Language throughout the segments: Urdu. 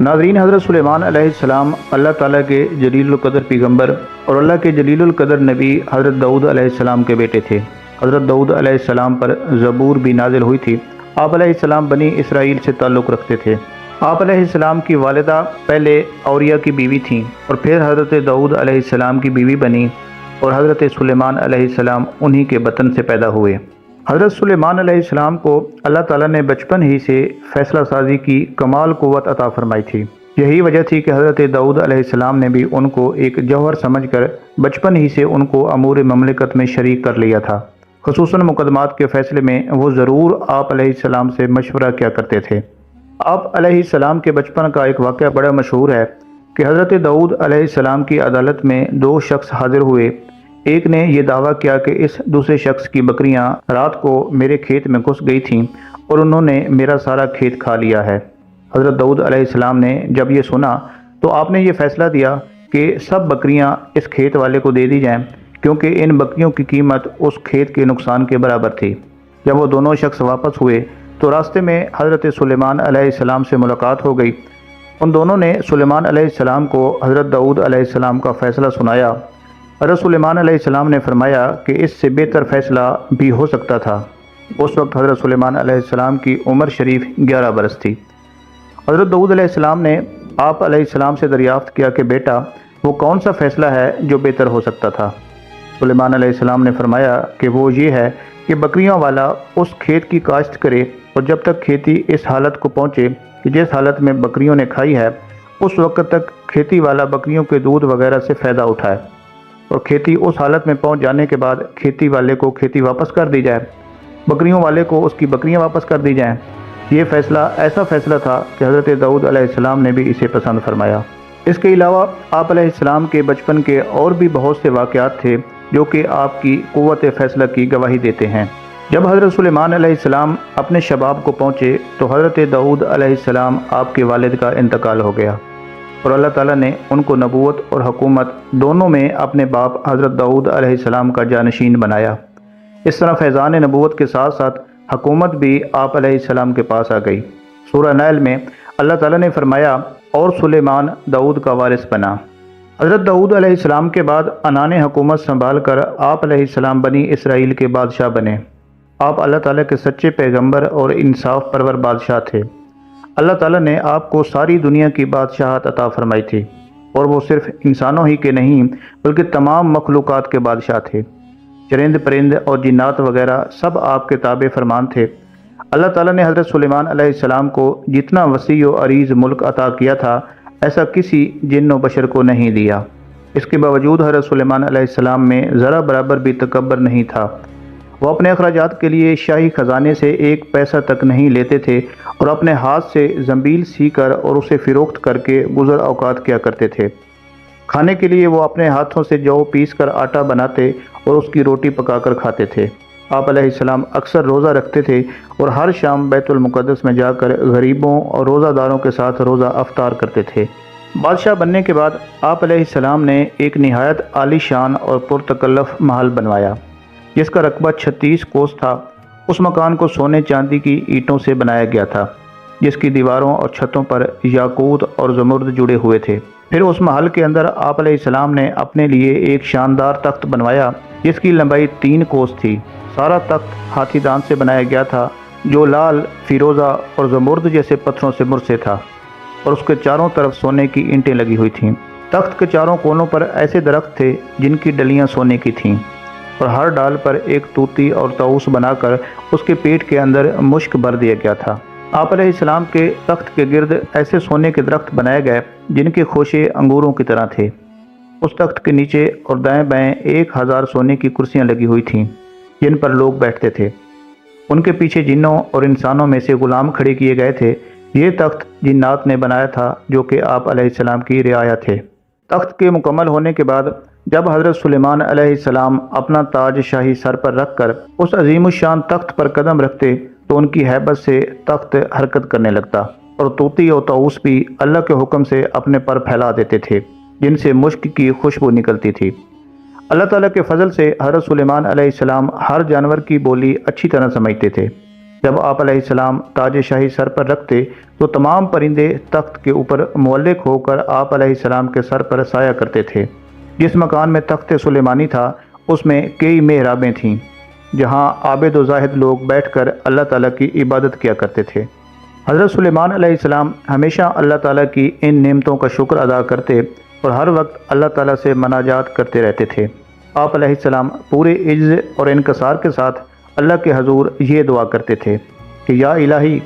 ناظرین، حضرت سلیمان علیہ السلام اللہ تعالیٰ کے جلیل القدر پیغمبر اور اللہ کے جلیل القدر نبی حضرت داؤد علیہ السلام کے بیٹے تھے۔ حضرت داؤد علیہ السلام پر زبور بھی نازل ہوئی تھی۔ آپ علیہ السلام بنی اسرائیل سے تعلق رکھتے تھے۔ آپ علیہ السلام کی والدہ پہلے اوریا کی بیوی تھیں اور پھر حضرت داؤد علیہ السلام کی بیوی بنی اور حضرت سلیمان علیہ السلام انہی کے بطن سے پیدا ہوئے۔ حضرت سلیمان علیہ السلام کو اللہ تعالیٰ نے بچپن ہی سے فیصلہ سازی کی کمال قوت عطا فرمائی تھی۔ یہی وجہ تھی کہ حضرت داؤد علیہ السلام نے بھی ان کو ایک جوہر سمجھ کر بچپن ہی سے ان کو امور مملکت میں شریک کر لیا تھا۔ خصوصاً مقدمات کے فیصلے میں وہ ضرور آپ علیہ السلام سے مشورہ کیا کرتے تھے۔ آپ علیہ السلام کے بچپن کا ایک واقعہ بڑا مشہور ہے کہ حضرت داؤد علیہ السلام کی عدالت میں دو شخص حاضر ہوئے۔ ایک نے یہ دعویٰ کیا کہ اس دوسرے شخص کی بکریاں رات کو میرے کھیت میں گھس گئی تھیں اور انہوں نے میرا سارا کھیت کھا لیا ہے۔ حضرت داؤد علیہ السلام نے جب یہ سنا تو آپ نے یہ فیصلہ دیا کہ سب بکریاں اس کھیت والے کو دے دی جائیں، کیونکہ ان بکریوں کی قیمت اس کھیت کے نقصان کے برابر تھی۔ جب وہ دونوں شخص واپس ہوئے تو راستے میں حضرت سلیمان علیہ السلام سے ملاقات ہو گئی۔ ان دونوں نے سلیمان علیہ السلام کو حضرت داؤد علیہ السلام کا فیصلہ سنایا۔ حضرت سلیمان علیہ السلام نے فرمایا کہ اس سے بہتر فیصلہ بھی ہو سکتا تھا۔ اس وقت حضرت سلیمان علیہ السلام کی عمر شریف 11 برس تھی۔ حضرت داؤد علیہ السلام نے آپ علیہ السلام سے دریافت کیا کہ بیٹا، وہ کون سا فیصلہ ہے جو بہتر ہو سکتا تھا؟ سلیمان علیہ السلام نے فرمایا کہ وہ یہ ہے کہ بکریوں والا اس کھیت کی کاشت کرے اور جب تک کھیتی اس حالت کو پہنچے کہ جس حالت میں بکریوں نے کھائی ہے، اس وقت تک کھیتی والا بکریوں کے دودھ وغیرہ سے فائدہ اٹھائے، اور کھیتی اس حالت میں پہنچ جانے کے بعد کھیتی والے کو کھیتی واپس کر دی جائے، بکریوں والے کو اس کی بکریاں واپس کر دی جائیں۔ یہ فیصلہ ایسا فیصلہ تھا کہ حضرت داؤد علیہ السلام نے بھی اسے پسند فرمایا۔ اس کے علاوہ آپ علیہ السلام کے بچپن کے اور بھی بہت سے واقعات تھے جو کہ آپ کی قوت فیصلہ کی گواہی دیتے ہیں۔ جب حضرت سلیمان علیہ السلام اپنے شباب کو پہنچے تو حضرت داؤد علیہ السلام آپ کے والد کا انتقال ہو گیا اور اللہ تعالیٰ نے ان کو نبوت اور حکومت دونوں میں اپنے باپ حضرت داؤد علیہ السلام کا جانشین بنایا۔ اس طرح فیضان نبوت کے ساتھ ساتھ حکومت بھی آپ علیہ السلام کے پاس آ گئی۔ سورہ نحل میں اللہ تعالیٰ نے فرمایا اور سلیمان داؤد کا وارث بنا۔ حضرت داؤد علیہ السلام کے بعد انان حکومت سنبھال کر آپ علیہ السلام بنی اسرائیل کے بادشاہ بنے۔ آپ اللہ تعالیٰ کے سچے پیغمبر اور انصاف پرور بادشاہ تھے۔ اللہ تعالیٰ نے آپ کو ساری دنیا کی بادشاہت عطا فرمائی تھی، اور وہ صرف انسانوں ہی کے نہیں بلکہ تمام مخلوقات کے بادشاہ تھے۔ چرند پرند اور جنات وغیرہ سب آپ کے تابع فرمان تھے۔ اللہ تعالیٰ نے حضرت سلیمان علیہ السلام کو جتنا وسیع و عریض ملک عطا کیا تھا ایسا کسی جن و بشر کو نہیں دیا۔ اس کے باوجود حضرت سلیمان علیہ السلام میں ذرا برابر بھی تکبر نہیں تھا۔ وہ اپنے اخراجات کے لیے شاہی خزانے سے ایک پیسہ تک نہیں لیتے تھے اور اپنے ہاتھ سے زنبیل سی کر اور اسے فروخت کر کے گزر اوقات کیا کرتے تھے۔ کھانے کے لیے وہ اپنے ہاتھوں سے جو پیس کر آٹا بناتے اور اس کی روٹی پکا کر کھاتے تھے۔ آپ علیہ السلام اکثر روزہ رکھتے تھے اور ہر شام بیت المقدس میں جا کر غریبوں اور روزہ داروں کے ساتھ روزہ افطار کرتے تھے۔ بادشاہ بننے کے بعد آپ علیہ السلام نے ایک نہایت عالی شان اور پرتکلف محل بنوایا جس کا رقبہ 36 کوس تھا۔ اس مکان کو سونے چاندی کی اینٹوں سے بنایا گیا تھا جس کی دیواروں اور چھتوں پر یاقوت اور زمرد جڑے ہوئے تھے۔ پھر اس محل کے اندر آپ علیہ السلام نے اپنے لیے ایک شاندار تخت بنوایا جس کی لمبائی 3 کوس تھی۔ سارا تخت ہاتھی دانت سے بنایا گیا تھا جو لال، فیروزہ اور زمرد جیسے پتھروں سے مرصع تھا، اور اس کے چاروں طرف سونے کی اینٹیں لگی ہوئی تھیں۔ تخت کے چاروں کونوں پر ایسے درخت تھے جن کی ڈلیاں سونے کی تھیں، اور ہر ڈال پر ایک طوطی اور طاؤس بنا کر اس کے پیٹ کے اندر مشک بھر دیا گیا تھا۔ آپ علیہ السلام کے تخت کے گرد ایسے سونے کے درخت بنائے گئے جن کے خوشے انگوروں کی طرح تھے۔ اس تخت کے نیچے اور دائیں بائیں 1000 سونے کی کرسیاں لگی ہوئی تھیں جن پر لوگ بیٹھتے تھے۔ ان کے پیچھے جنوں اور انسانوں میں سے غلام کھڑے کیے گئے تھے۔ یہ تخت جنات نے بنایا تھا جو کہ آپ علیہ السلام کی رعایا تھے۔ تخت کے مکمل ہونے کے بعد جب حضرت سلیمان علیہ السلام اپنا تاج شاہی سر پر رکھ کر اس عظیم الشان تخت پر قدم رکھتے تو ان کی ہیبت سے تخت حرکت کرنے لگتا، اور طوطی اور طاؤس بھی اللہ کے حکم سے اپنے پر پھیلا دیتے تھے جن سے مشک کی خوشبو نکلتی تھی۔ اللہ تعالیٰ کے فضل سے حضرت سلیمان علیہ السلام ہر جانور کی بولی اچھی طرح سمجھتے تھے۔ جب آپ علیہ السلام تاج شاہی سر پر رکھتے تو تمام پرندے تخت کے اوپر معلق ہو کر آپ علیہ السلام کے سر پر سایہ کرتے تھے۔ جس مکان میں تخت سلیمانی تھا اس میں کئی محرابیں تھیں جہاں عابد و زاہد لوگ بیٹھ کر اللہ تعالیٰ کی عبادت کیا کرتے تھے۔ حضرت سلیمان علیہ السلام ہمیشہ اللہ تعالیٰ کی ان نعمتوں کا شکر ادا کرتے اور ہر وقت اللہ تعالیٰ سے مناجات کرتے رہتے تھے۔ آپ علیہ السلام پورے عجز اور انکسار کے ساتھ اللہ کے حضور یہ دعا کرتے تھے کہ یا الہی،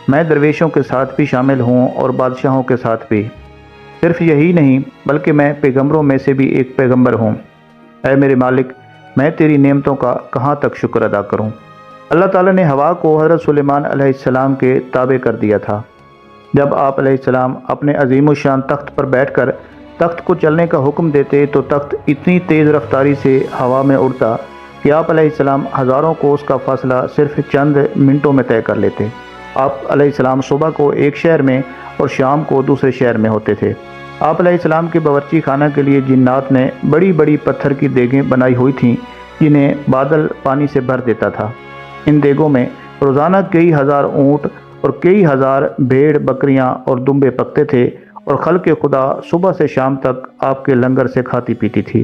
میں درویشوں کے ساتھ بھی شامل ہوں اور بادشاہوں کے ساتھ بھی، صرف یہی نہیں بلکہ میں پیغمبروں میں سے بھی ایک پیغمبر ہوں۔ اے میرے مالک، میں تیری نعمتوں کا کہاں تک شکر ادا کروں۔ اللہ تعالیٰ نے ہوا کو حضرت سلیمان علیہ السلام کے تابع کر دیا تھا۔ جب آپ علیہ السلام اپنے عظیم الشان تخت پر بیٹھ کر تخت کو چلنے کا حکم دیتے تو تخت اتنی تیز رفتاری سے ہوا میں اڑتا کہ آپ علیہ السلام ہزاروں کوس کا فاصلہ صرف چند منٹوں میں طے کر لیتے۔ آپ علیہ السلام صبح کو ایک شہر میں اور شام کو دوسرے شہر میں ہوتے تھے۔ آپ علیہ السلام کے باورچی خانہ کے لیے جنات نے بڑی بڑی پتھر کی دیگیں بنائی ہوئی تھیں جنہیں بادل پانی سے بھر دیتا تھا۔ ان دیگوں میں روزانہ کئی ہزار اونٹ اور کئی ہزار بھیڑ بکریاں اور دمبے پکتے تھے اور خلق خدا صبح سے شام تک آپ کے لنگر سے کھاتی پیتی تھی۔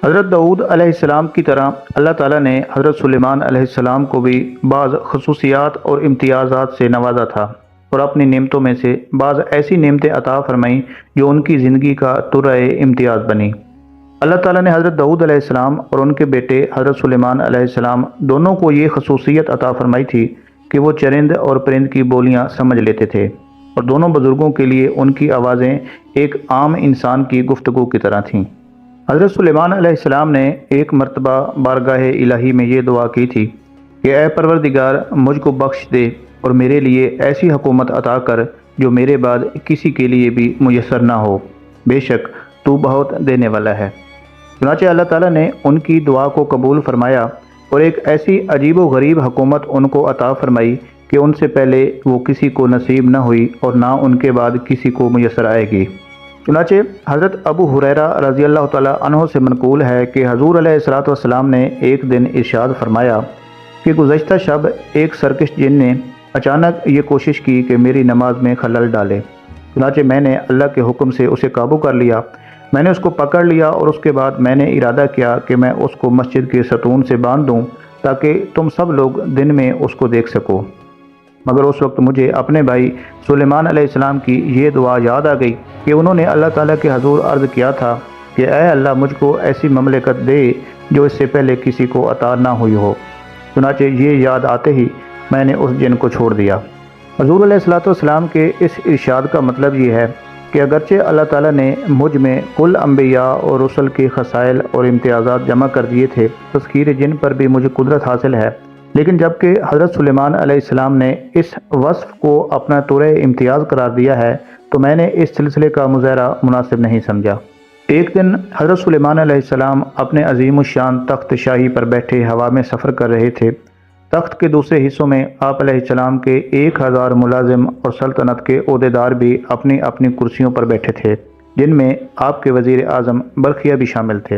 حضرت داؤد علیہ السلام کی طرح اللہ تعالیٰ نے حضرت سلیمان علیہ السلام کو بھی بعض خصوصیات اور امتیازات سے نوازا تھا اور اپنی نعمتوں میں سے بعض ایسی نعمتیں عطا فرمائیں جو ان کی زندگی کا ترائے امتیاز بنی۔ اللہ تعالیٰ نے حضرت داؤد علیہ السلام اور ان کے بیٹے حضرت سلیمان علیہ السلام دونوں کو یہ خصوصیت عطا فرمائی تھی کہ وہ چرند اور پرند کی بولیاں سمجھ لیتے تھے اور دونوں بزرگوں کے لیے ان کی آوازیں ایک عام انسان کی گفتگو کی طرح تھیں۔ حضرت سلیمان علیہ السلام نے ایک مرتبہ بارگاہ الہی میں یہ دعا کی تھی کہ اے پروردگار، مجھ کو بخش دے اور میرے لیے ایسی حکومت عطا کر جو میرے بعد کسی کے لیے بھی میسر نہ ہو، بے شک تو بہت دینے والا ہے۔ چنانچہ اللہ تعالیٰ نے ان کی دعا کو قبول فرمایا اور ایک ایسی عجیب و غریب حکومت ان کو عطا فرمائی کہ ان سے پہلے وہ کسی کو نصیب نہ ہوئی اور نہ ان کے بعد کسی کو میسر آئے گی۔ چنانچہ حضرت ابو ہریرہ رضی اللہ تعالیٰ عنہ سے منقول ہے کہ حضور علیہ الصلوۃ والسلام نے ایک دن ارشاد فرمایا کہ گزشتہ شب ایک سرکش جن نے اچانک یہ کوشش کی کہ میری نماز میں خلل ڈالے۔ چنانچہ میں نے اللہ کے حکم سے اسے قابو کر لیا، میں نے اس کو پکڑ لیا اور اس کے بعد میں نے ارادہ کیا کہ میں اس کو مسجد کے ستون سے باندھ دوں تاکہ تم سب لوگ دن میں اس کو دیکھ سکو۔ مگر اس وقت مجھے اپنے بھائی سلیمان علیہ السلام کی یہ دعا یاد آ گئی کہ انہوں نے اللہ تعالیٰ کے حضور عرض کیا تھا کہ اے اللہ، مجھ کو ایسی مملکت دے جو اس سے پہلے کسی کو عطا نہ ہوئی ہو۔ چنانچہ یہ یاد آتے ہی میں نے اس جن کو چھوڑ دیا۔ حضور علیہ الصلوۃ والسلام کے اس ارشاد کا مطلب یہ ہے کہ اگرچہ اللہ تعالیٰ نے مجھ میں کل انبیاء اور رسل کے خصائل اور امتیازات جمع کر دیے تھے، تسخیر جن پر بھی مجھے قدرت حاصل ہے، لیکن جبکہ حضرت سلیمان علیہ السلام نے اس وصف کو اپنا ترائے امتیاز قرار دیا ہے تو میں نے اس سلسلے کا مظاہرہ مناسب نہیں سمجھا۔ ایک دن حضرت سلیمان علیہ السلام اپنے عظیم الشان تخت شاہی پر بیٹھے ہوا میں سفر کر رہے تھے۔ تخت کے دوسرے حصوں میں آپ علیہ السلام کے 1000 ملازم اور سلطنت کے عہدیدار بھی اپنی اپنی کرسیوں پر بیٹھے تھے، جن میں آپ کے وزیر اعظم برقیہ بھی شامل تھے۔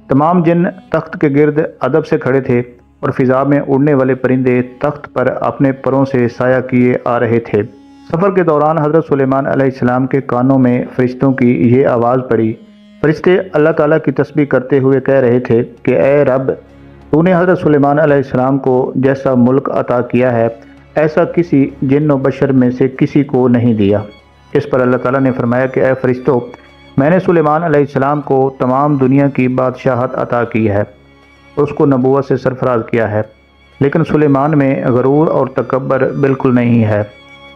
تمام جن تخت کے گرد ادب سے کھڑے تھے اور فضا میں اڑنے والے پرندے تخت پر اپنے پروں سے سایہ کیے آ رہے تھے۔ سفر کے دوران حضرت سلیمان علیہ السلام کے کانوں میں فرشتوں کی یہ آواز پڑی۔ فرشتے اللہ تعالیٰ کی تسبیح کرتے ہوئے کہہ رہے تھے کہ اے رب، تو نے حضرت سلیمان علیہ السلام کو جیسا ملک عطا کیا ہے ایسا کسی جن و بشر میں سے کسی کو نہیں دیا۔ اس پر اللہ تعالیٰ نے فرمایا کہ اے فرشتوں، میں نے سلیمان علیہ السلام کو تمام دنیا کی بادشاہت عطا کی ہے اور اس کو نبوت سے سرفراز کیا ہے، لیکن سلیمان میں غرور اور تکبر بالکل نہیں ہے۔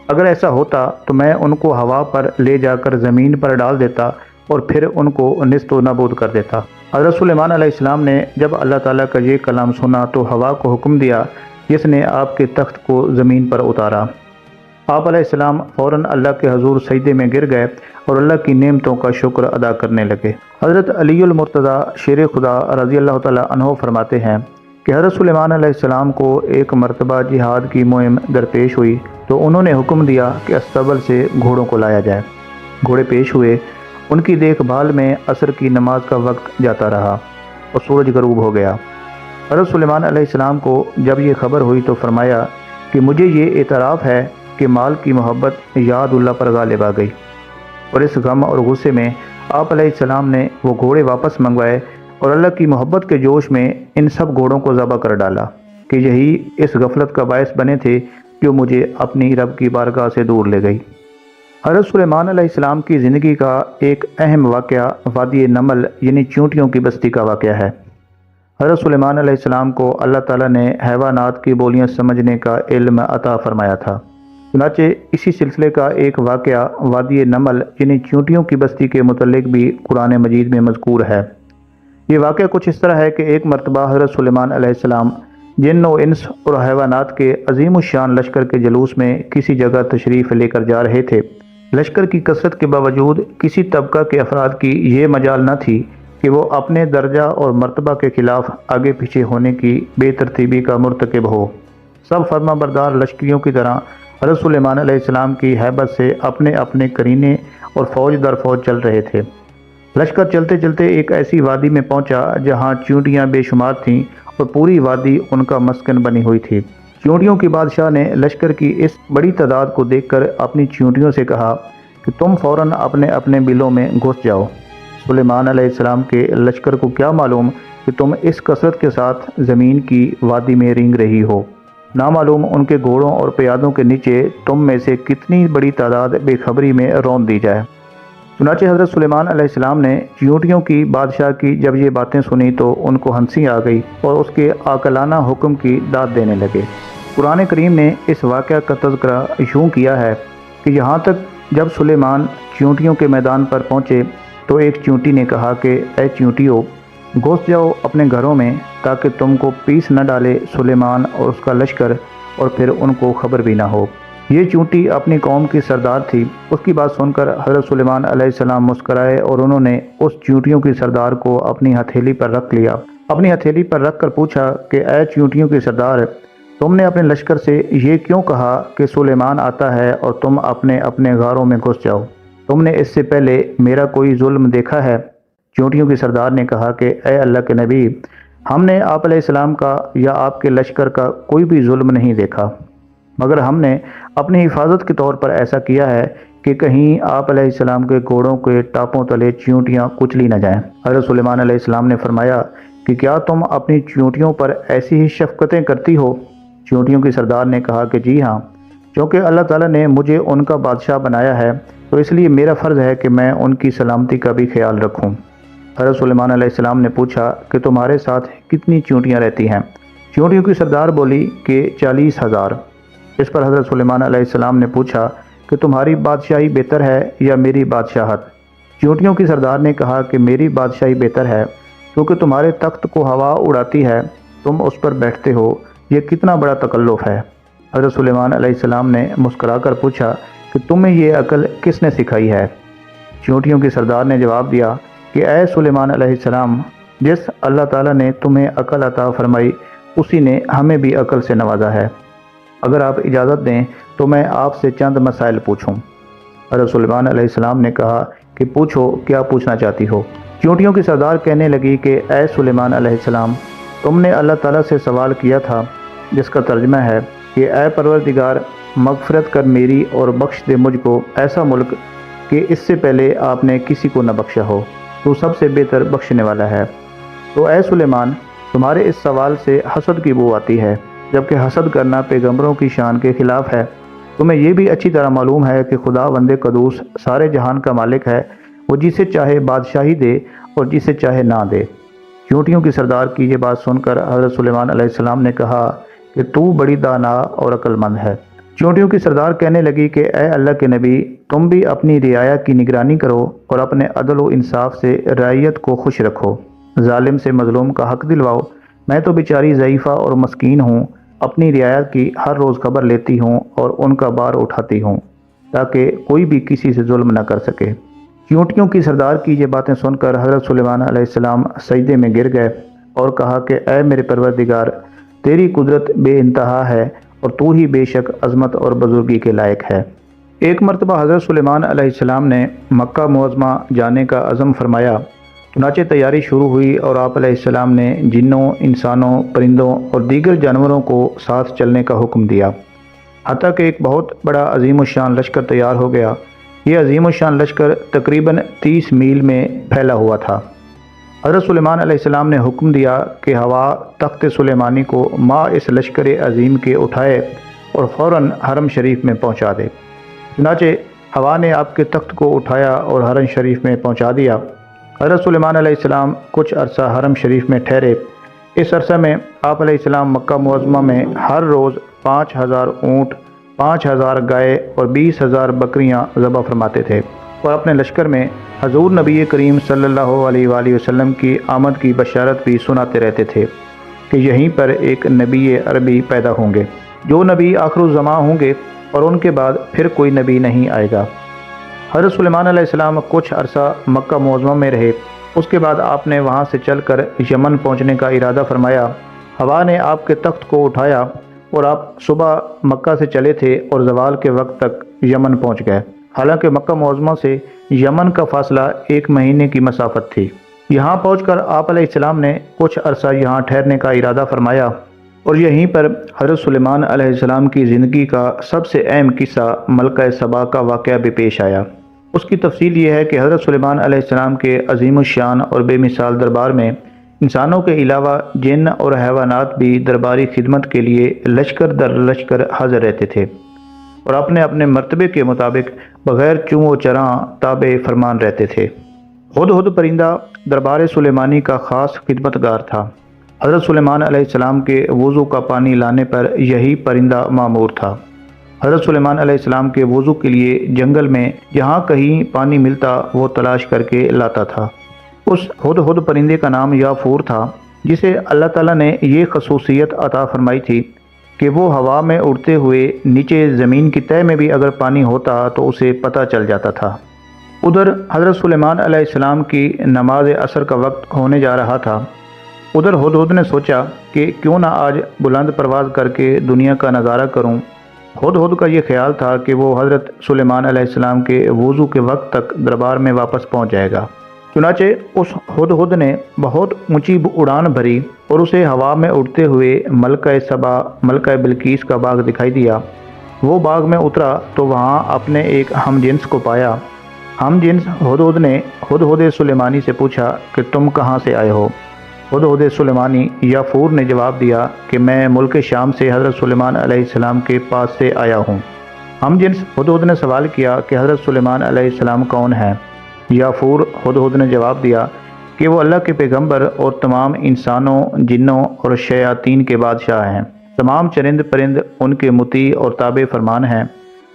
اگر ایسا ہوتا تو میں ان کو ہوا پر لے جا کر زمین پر ڈال دیتا اور پھر ان کو نیست و نابود کر دیتا۔ حضرت سلیمان علیہ السلام نے جب اللہ تعالیٰ کا یہ کلام سنا تو ہوا کو حکم دیا جس نے آپ کے تخت کو زمین پر اتارا۔ آپ علیہ السلام فوراً اللہ کے حضور سجدے میں گر گئے اور اللہ کی نعمتوں کا شکر ادا کرنے لگے۔ حضرت علی المرتضیٰ شیر خدا رضی اللہ تعالیٰ عنہ فرماتے ہیں کہ حضرت سلیمان علیہ السلام کو ایک مرتبہ جہاد کی مہم درپیش ہوئی تو انہوں نے حکم دیا کہ استبل سے گھوڑوں کو لایا جائے۔ گھوڑے پیش ہوئے، ان کی دیکھ بھال میں عصر کی نماز کا وقت جاتا رہا اور سورج غروب ہو گیا۔ حضرت سلیمان علیہ السلام کو جب یہ خبر ہوئی تو فرمایا کہ مجھے یہ اعتراف ہے کہ مال کی محبت یاد اللہ پر غالب آ گئی، اور اس غم اور غصے میں آپ علیہ السلام نے وہ گھوڑے واپس منگوائے اور اللہ کی محبت کے جوش میں ان سب گھوڑوں کو ذبح کر ڈالا کہ یہی اس غفلت کا باعث بنے تھے جو مجھے اپنی رب کی بارگاہ سے دور لے گئی۔ حضرت سلیمان علیہ السلام کی زندگی کا ایک اہم واقعہ وادی نمل یعنی چیونٹیوں کی بستی کا واقعہ ہے۔ حضرت سلیمان علیہ السلام کو اللہ تعالیٰ نے حیوانات کی بولیاں سمجھنے کا علم عطا فرمایا تھا۔ چنانچہ اسی سلسلے کا ایک واقعہ وادی نمل یعنی چیونٹیوں کی بستی کے متعلق بھی قرآن مجید میں مذکور ہے۔ یہ واقعہ کچھ اس طرح ہے کہ ایک مرتبہ حضرت سلیمان علیہ السلام جن و انس اور حیوانات کے عظیم الشان لشکر کے جلوس میں کسی جگہ تشریف لے کر جا رہے تھے۔ لشکر کی کثرت کے باوجود کسی طبقہ کے افراد کی یہ مجال نہ تھی کہ وہ اپنے درجہ اور مرتبہ کے خلاف آگے پیچھے ہونے کی بے ترتیبی کا مرتکب ہو۔ سب فرما بردار لشکریوں کی طرح حضرت سلیمان علیہ السلام کی ہیبت سے اپنے اپنے قرینے اور فوج در فوج چل رہے تھے۔ لشکر چلتے چلتے ایک ایسی وادی میں پہنچا جہاں چیونٹیاں بے شمار تھیں اور پوری وادی ان کا مسکن بنی ہوئی تھی۔ چیونٹیوں کی بادشاہ نے لشکر کی اس بڑی تعداد کو دیکھ کر اپنی چیونٹیوں سے کہا کہ تم فوراً اپنے اپنے بلوں میں گھس جاؤ۔ سلیمان علیہ السلام کے لشکر کو کیا معلوم کہ تم اس کثرت کے ساتھ زمین کی وادی میں رینگ رہی ہو، نامعلوم ان کے گھوڑوں اور پیادوں کے نیچے تم میں سے کتنی بڑی تعداد بے خبری میں رون دی جائے۔ چنانچہ حضرت سلیمان علیہ السلام نے چیونٹیوں کی بادشاہ کی جب یہ باتیں سنی تو ان کو ہنسی آ گئی اور اس کے عاقلانہ حکم کی داد دینے لگے۔ قرآن کریم نے اس واقعہ کا تذکرہ یوں کیا ہے کہ یہاں تک جب سلیمان چیونٹیوں کے میدان پر پہنچے تو ایک چیونٹی نے کہا کہ اے چیونٹیوں، گھس جاؤ اپنے گھروں میں تاکہ تم کو پیس نہ ڈالے سلیمان اور اس کا لشکر اور پھر ان کو خبر بھی نہ ہو۔ یہ چیونٹی اپنی قوم کی سردار تھی۔ اس کی بات سن کر حضرت سلیمان علیہ السلام مسکرائے اور انہوں نے اس چیونٹیوں کی سردار کو اپنی ہتھیلی پر رکھ لیا۔ اپنی ہتھیلی پر رکھ کر پوچھا کہ اے چیونٹیوں کی سردار، تم نے اپنے لشکر سے یہ کیوں کہا کہ سلیمان آتا ہے اور تم اپنے اپنے غاروں میں گھس جاؤ؟ تم نے اس سے پہلے میرا کوئی ظلم دیکھا ہے؟ چیونٹیوں کی سردار نے کہا کہ اے اللہ کے نبی، ہم نے آپ علیہ السلام کا یا آپ کے لشکر کا کوئی بھی ظلم نہیں دیکھا، مگر ہم نے اپنی حفاظت کے طور پر ایسا کیا ہے کہ کہیں آپ علیہ السلام کے گھوڑوں کے ٹاپوں تلے چیونٹیاں کچلی نہ جائیں۔ حضرت سلیمان علیہ السلام نے فرمایا کہ کیا تم اپنی چیونٹیوں پر ایسی ہی شفقتیں کرتی ہو؟ چیونٹیوں کی سردار نے کہا کہ جی ہاں، چونکہ اللہ تعالیٰ نے مجھے ان کا بادشاہ بنایا ہے تو اس لیے میرا فرض ہے کہ میں ان کی سلامتی کا بھی خیال رکھوں۔ حضرت سلیمان علیہ السلام نے پوچھا کہ تمہارے ساتھ کتنی چیونٹیاں رہتی ہیں؟ چیونٹیوں کی سردار بولی کہ 40,000۔ اس پر حضرت سلیمان علیہ السلام نے پوچھا کہ تمہاری بادشاہی بہتر ہے یا میری بادشاہت؟ چیونٹیوں کی سردار نے کہا کہ میری بادشاہی بہتر ہے، کیونکہ تمہارے تخت کو ہوا اڑاتی ہے، تم اس پر بیٹھتے ہو، یہ کتنا بڑا تکلف ہے۔ حضرت سلیمان علیہ السلام نے مسکرا کر پوچھا کہ تمہیں یہ عقل کس نے سکھائی ہے؟ چیونٹیوں کی سردار نے جواب دیا کہ اے سلیمان علیہ السلام، جس اللہ تعالیٰ نے تمہیں عقل عطا فرمائی اسی نے ہمیں بھی عقل سے نوازا ہے۔ اگر آپ اجازت دیں تو میں آپ سے چند مسائل پوچھوں۔ حضرت سلیمان علیہ السلام نے کہا کہ پوچھو، کیا پوچھنا چاہتی ہو؟ چیونٹیوں کی سردار کہنے لگی کہ اے سلیمان علیہ السلام، تم نے اللہ تعالیٰ سے سوال کیا تھا جس کا ترجمہ ہے کہ اے پروردگار، مغفرت کر میری اور بخش دے مجھ کو ایسا ملک کہ اس سے پہلے آپ نے کسی کو نہ بخشا ہو، تو سب سے بہتر بخشنے والا ہے۔ تو اے سلیمان، تمہارے اس سوال سے حسد کی بو آتی ہے، جبکہ حسد کرنا پیغمبروں کی شان کے خلاف ہے۔ تمہیں یہ بھی اچھی طرح معلوم ہے کہ خدا وند قدوس سارے جہان کا مالک ہے، وہ جسے چاہے بادشاہی دے اور جسے چاہے نہ دے۔ چیونٹیوں کی سردار کی یہ بات سن کر حضرت سلیمان علیہ السلام نے کہا کہ تو بڑی دانا اور عقل مند ہے۔ چیونٹیوں کی سردار کہنے لگی کہ اے اللہ کے نبی، تم بھی اپنی رعایا کی نگرانی کرو اور اپنے عدل و انصاف سے رعیت کو خوش رکھو، ظالم سے مظلوم کا حق دلواؤ۔ میں تو بیچاری ضعیفہ اور مسکین ہوں، اپنی رعایت کی ہر روز خبر لیتی ہوں اور ان کا بار اٹھاتی ہوں تاکہ کوئی بھی کسی سے ظلم نہ کر سکے۔ چیونٹیوں کی سردار کی یہ باتیں سن کر حضرت سلیمان علیہ السلام سجدے میں گر گئے اور کہا کہ اے میرے پروردگار، تیری قدرت بے انتہا ہے اور تو ہی بے شک عظمت اور بزرگی کے لائق ہے۔ ایک مرتبہ حضرت سلیمان علیہ السلام نے مکہ معظمہ جانے کا عزم فرمایا، چنانچہ تیاری شروع ہوئی اور آپ علیہ السلام نے جنوں، انسانوں، پرندوں اور دیگر جانوروں کو ساتھ چلنے کا حکم دیا۔ حتیٰ کہ ایک بہت بڑا عظیم الشان لشکر تیار ہو گیا۔ یہ عظیم الشان لشکر تقریباً 30 میل میں پھیلا ہوا تھا۔ حضرت سلیمان علیہ السلام نے حکم دیا کہ ہوا تخت سلیمانی کو ماں اس لشکر عظیم کے اٹھائے اور فوراً حرم شریف میں پہنچا دے۔ چنانچہ ہوا نے آپ کے تخت کو اٹھایا اور حرم شریف میں پہنچا دیا۔ حضرت سلیمان علیہ السلام کچھ عرصہ حرم شریف میں ٹھہرے۔ اس عرصے میں آپ علیہ السلام مکہ معظمہ میں ہر روز 5000 اونٹ، 5000 گائے اور 20,000 بکریاں ذبح فرماتے تھے، اور اپنے لشکر میں حضور نبی کریم صلی اللہ علیہ وآلہ وسلم کی آمد کی بشارت بھی سناتے رہتے تھے کہ یہیں پر ایک نبی عربی پیدا ہوں گے، جو نبی آخر الزماں ہوں گے، اور ان کے بعد پھر کوئی نبی نہیں آئے گا۔ حضرت سلیمان علیہ السلام کچھ عرصہ مکہ معظمہ میں رہے۔ اس کے بعد آپ نے وہاں سے چل کر یمن پہنچنے کا ارادہ فرمایا۔ ہوا نے آپ کے تخت کو اٹھایا اور آپ صبح مکہ سے چلے تھے اور زوال کے وقت تک یمن پہنچ گئے، حالانکہ مکہ معظمہ سے یمن کا فاصلہ 1 مہینے کی مسافت تھی۔ یہاں پہنچ کر آپ علیہ السلام نے کچھ عرصہ یہاں ٹھہرنے کا ارادہ فرمایا، اور یہیں پر حضرت سلیمان علیہ السلام کی زندگی کا سب سے اہم قصہ ملکہ سبا کا واقعہ بھی پیش آیا۔ اس کی تفصیل یہ ہے کہ حضرت سلیمان علیہ السلام کے عظیم الشان اور بے مثال دربار میں انسانوں کے علاوہ جن اور حیوانات بھی درباری خدمت کے لیے لشکر در لشکر حاضر رہتے تھے، اور اپنے اپنے مرتبے کے مطابق بغیر چوں و چراں تابع فرمان رہتے تھے۔ ہدہد پرندہ دربار سلیمانی کا خاص خدمتگار تھا۔ حضرت سلیمان علیہ السلام کے وضو کا پانی لانے پر یہی پرندہ مامور تھا۔ حضرت سلیمان علیہ السلام کے وضو کے لیے جنگل میں جہاں کہیں پانی ملتا وہ تلاش کر کے لاتا تھا۔ اس ہدہد پرندے کا نام یافور تھا، جسے اللہ تعالیٰ نے یہ خصوصیت عطا فرمائی تھی کہ وہ ہوا میں اڑتے ہوئے نیچے زمین کی تہہ میں بھی اگر پانی ہوتا تو اسے پتہ چل جاتا تھا۔ ادھر حضرت سلیمان علیہ السلام کی نماز عصر کا وقت ہونے جا رہا تھا۔ ادھر ہدہد نے سوچا کہ کیوں نہ آج بلند پرواز کر کے دنیا کا نظارہ کروں۔ ہدہد کا یہ خیال تھا کہ وہ حضرت سلیمان علیہ السلام کے وضو کے وقت تک دربار میں واپس پہنچ جائے گا۔ چنانچہ اس ہدہد نے بہت اونچی اڑان بھری اور اسے ہوا میں اڑتے ہوئے ملکہ سبا، ملکہ بلقیس کا باغ دکھائی دیا۔ وہ باغ میں اترا تو وہاں اپنے ایک ہم جنس کو پایا۔ ہم جنس ہدہد نے ہدہد سلیمانی سے پوچھا کہ تم کہاں سے آئے ہو؟ ہدہد سلیمانی یافور نے جواب دیا کہ میں ملک شام سے حضرت سلیمان علیہ السلام کے پاس سے آیا ہوں۔ ہم جنس ہدہد نے سوال کیا کہ حضرت سلیمان علیہ السلام کون ہیں؟ یافور ہدہد نے جواب دیا کہ وہ اللہ کے پیغمبر اور تمام انسانوں، جنوں اور شیاطین کے بادشاہ ہیں۔ تمام چرند پرند ان کے مطیع اور تابع فرمان ہیں۔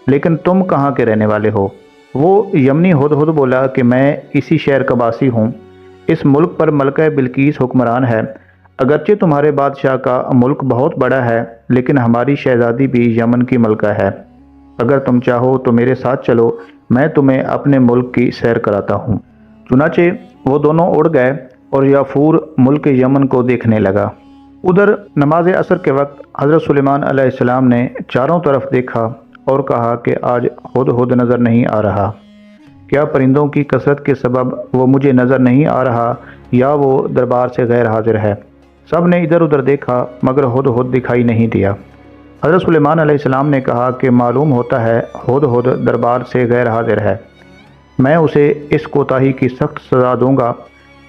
لیکن تم کہاں کے رہنے والے ہو؟ وہ یمنی ہدہد بولا کہ میں اسی شہر کا باسی ہوں۔ اس ملک پر ملکہ بلقیس حکمران ہے۔ اگرچہ تمہارے بادشاہ کا ملک بہت بڑا ہے، لیکن ہماری شہزادی بھی یمن کی ملکہ ہے۔ اگر تم چاہو تو میرے ساتھ چلو، میں تمہیں اپنے ملک کی سیر کراتا ہوں۔ چنانچہ وہ دونوں اڑ گئے اور یافور ملک یمن کو دیکھنے لگا۔ ادھر نماز عصر کے وقت حضرت سلیمان علیہ السلام نے چاروں طرف دیکھا اور کہا کہ آج ہدہد نظر نہیں آ رہا۔ کیا پرندوں کی کثرت کے سبب وہ مجھے نظر نہیں آ رہا، یا وہ دربار سے غیر حاضر ہے؟ سب نے ادھر ادھر دیکھا مگر ہدہد دکھائی نہیں دیا۔ حضرت سلیمان علیہ السلام نے کہا کہ معلوم ہوتا ہے ہدہد دربار سے غیر حاضر ہے۔ میں اسے اس کوتاہی کی سخت سزا دوں گا،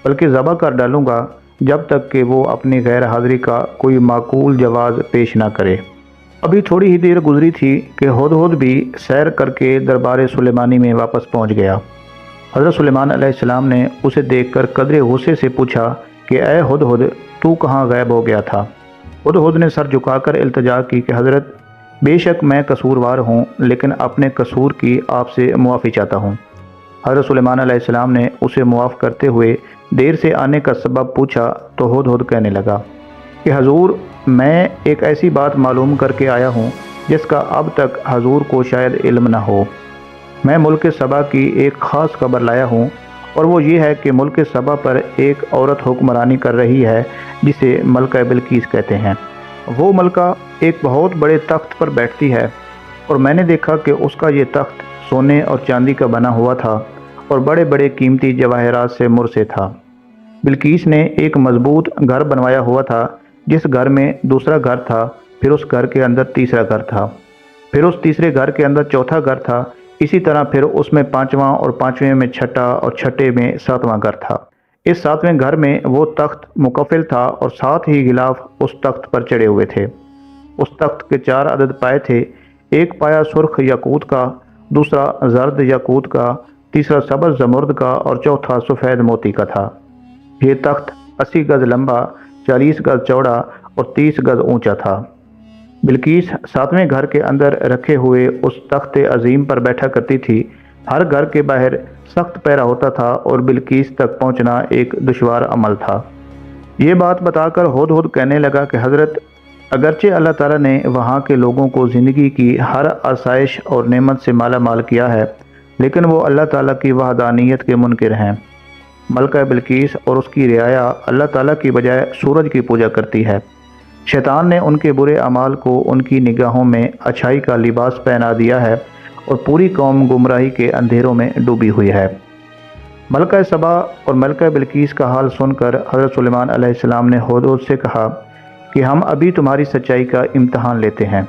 بلکہ ذبح کر ڈالوں گا جب تک کہ وہ اپنی غیر حاضری کا کوئی معقول جواز پیش نہ کرے۔ ابھی تھوڑی ہی دیر گزری تھی کہ ہدہد بھی سیر کر کے دربار سلیمانی میں واپس پہنچ گیا۔ حضرت سلیمان علیہ السلام نے اسے دیکھ کر قدرے غصے سے پوچھا کہ اے ہدہد، تو کہاں غائب ہو گیا تھا؟ ہدہد نے سر جھکا کر التجا کی کہ حضرت، بے شک میں قصوروار ہوں، لیکن اپنے قصور کی آپ سے معافی چاہتا ہوں۔ حضرت سلیمان علیہ السلام نے اسے معاف کرتے ہوئے دیر سے آنے کا سبب پوچھا تو ہدہد کہنے لگا کہ حضور، میں ایک ایسی بات معلوم کر کے آیا ہوں جس کا اب تک حضور کو شاید علم نہ ہو۔ میں ملک سبا کی ایک خاص خبر لایا ہوں، اور وہ یہ ہے کہ ملک سبا پر ایک عورت حکمرانی کر رہی ہے جسے ملکہ بلقیس کہتے ہیں۔ وہ ملکہ ایک بہت بڑے تخت پر بیٹھتی ہے، اور میں نے دیکھا کہ اس کا یہ تخت سونے اور چاندی کا بنا ہوا تھا اور بڑے بڑے قیمتی جواہرات سے مرصع تھا۔ بلقیس نے ایک مضبوط گھر بنوایا ہوا تھا، جس گھر میں دوسرا گھر تھا، پھر اس گھر کے اندر تیسرا گھر تھا۔ پھر اس تیسرے گھر کے اندر چوتھا گھر تھا، اسی طرح پھر اس میں پانچواں، اور پانچویں میں چھٹا، اور چھٹے میں ساتواں گھر تھا۔ اس ساتویں گھر میں وہ تخت مکفل تھا اور 7 ہی غلاف اس تخت پر چڑھے ہوئے تھے۔ اس تخت کے 4 عدد پائے تھے، ایک پایا سرخ یاقوت کا، دوسرا زرد یاقوت کا، تیسرا سبز زمرد کا، اور چوتھا سفید موتی کا تھا۔ یہ تخت 80 گز لمبا، 40 گز چوڑا اور 30 گز اونچا تھا۔ بلقیس 7ویں گھر کے اندر رکھے ہوئے اس تخت عظیم پر بیٹھا کرتی تھی۔ ہر گھر کے باہر سخت پہرا ہوتا تھا اور بلقیس تک پہنچنا ایک دشوار عمل تھا۔ یہ بات بتا کر ہدہد کہنے لگا کہ حضرت، اگرچہ اللہ تعالیٰ نے وہاں کے لوگوں کو زندگی کی ہر آسائش اور نعمت سے مالا مال کیا ہے، لیکن وہ اللہ تعالیٰ کی وحدانیت کے منکر ہیں۔ ملکہ بلقیس اور اس کی رعایا اللہ تعالیٰ کی بجائے سورج کی پوجا کرتی ہے۔ شیطان نے ان کے برے اعمال کو ان کی نگاہوں میں اچھائی کا لباس پہنا دیا ہے اور پوری قوم گمراہی کے اندھیروں میں ڈوبی ہوئی ہے۔ ملکہ سبا اور ملکہ بلقیس کا حال سن کر حضرت سلیمان علیہ السلام نے ہدہد سے کہا کہ ہم ابھی تمہاری سچائی کا امتحان لیتے ہیں۔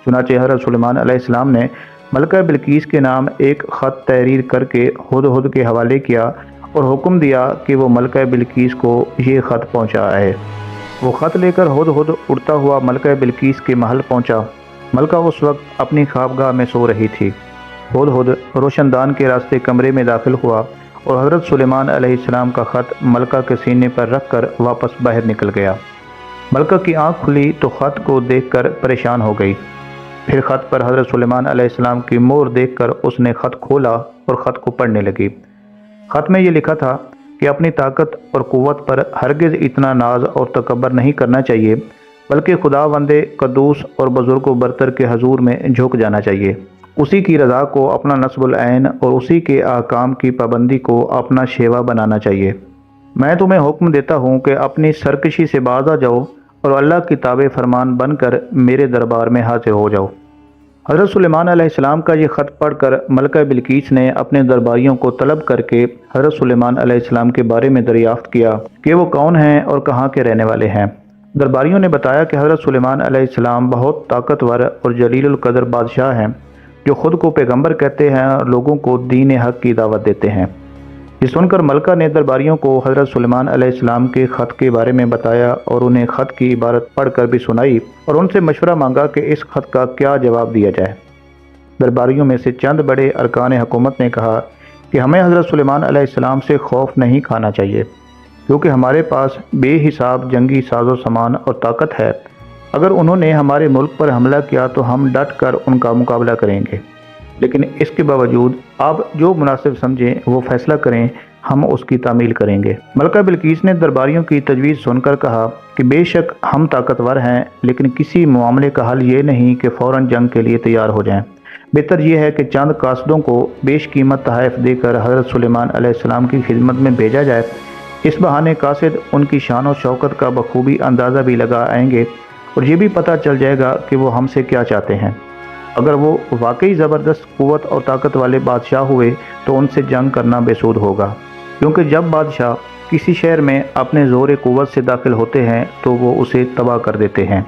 چنانچہ حضرت سلیمان علیہ السلام نے ملکہ بلقیس کے نام ایک خط تحریر کر کے ہدہد کے حوالے کیا اور حکم دیا کہ وہ ملکہ بلقیس کو یہ خط پہنچائے۔ وہ خط لے کر ہدہد اڑتا ہوا ملکہ بلقیس کے محل پہنچا۔ ملکہ اس وقت اپنی خوابگاہ میں سو رہی تھی۔ ہدہد روشن دان کے راستے کمرے میں داخل ہوا اور حضرت سلیمان علیہ السلام کا خط ملکہ کے سینے پر رکھ کر واپس باہر نکل گیا۔ ملکہ کی آنکھ کھلی تو خط کو دیکھ کر پریشان ہو گئی۔ پھر خط پر حضرت سلیمان علیہ السلام کی مہر دیکھ کر اس نے خط کھولا اور خط کو پڑھنے لگی۔ خط میں یہ لکھا تھا کہ اپنی طاقت اور قوت پر ہرگز اتنا ناز اور تکبر نہیں کرنا چاہیے، بلکہ خداوند قدوس اور بزرگ و برتر کے حضور میں جھک جانا چاہیے۔ اسی کی رضا کو اپنا نصب العین اور اسی کے احکام کی پابندی کو اپنا شیوا بنانا چاہیے۔ میں تمہیں حکم دیتا ہوں کہ اپنی سرکشی سے باز آ جاؤ اور اللہ کی تابع فرمان بن کر میرے دربار میں حاضر ہو جاؤ۔ حضرت سلیمان علیہ السلام کا یہ خط پڑھ کر ملکہ بلقیس نے اپنے درباریوں کو طلب کر کے حضرت سلیمان علیہ السلام کے بارے میں دریافت کیا کہ وہ کون ہیں اور کہاں کے رہنے والے ہیں۔ درباریوں نے بتایا کہ حضرت سلیمان علیہ السلام بہت طاقتور اور جلیل القدر بادشاہ ہیں، جو خود کو پیغمبر کہتے ہیں اور لوگوں کو دین حق کی دعوت دیتے ہیں۔ یہ سن کر ملکہ نے درباریوں کو حضرت سلیمان علیہ السلام کے خط کے بارے میں بتایا اور انہیں خط کی عبارت پڑھ کر بھی سنائی اور ان سے مشورہ مانگا کہ اس خط کا کیا جواب دیا جائے۔ درباریوں میں سے چند بڑے ارکان حکومت نے کہا کہ ہمیں حضرت سلیمان علیہ السلام سے خوف نہیں کھانا چاہیے، کیونکہ ہمارے پاس بے حساب جنگی ساز و سامان اور طاقت ہے۔ اگر انہوں نے ہمارے ملک پر حملہ کیا تو ہم ڈٹ کر ان کا مقابلہ کریں گے، لیکن اس کے باوجود آپ جو مناسب سمجھیں وہ فیصلہ کریں، ہم اس کی تعمیل کریں گے۔ ملکہ بلقیس نے درباریوں کی تجویز سن کر کہا کہ بے شک ہم طاقتور ہیں، لیکن کسی معاملے کا حل یہ نہیں کہ فوراً جنگ کے لیے تیار ہو جائیں۔ بہتر یہ ہے کہ چند قاصدوں کو بیش قیمت تحائف دے کر حضرت سلیمان علیہ السلام کی خدمت میں بھیجا جائے۔ اس بہانے قاصد ان کی شان و شوکت کا بخوبی اندازہ بھی لگا آئیں گے اور یہ بھی پتہ چل جائے گا کہ وہ ہم سے کیا چاہتے ہیں۔ اگر وہ واقعی زبردست قوت اور طاقت والے بادشاہ ہوئے تو ان سے جنگ کرنا بے سود ہوگا، کیونکہ جب بادشاہ کسی شہر میں اپنے زور قوت سے داخل ہوتے ہیں تو وہ اسے تباہ کر دیتے ہیں۔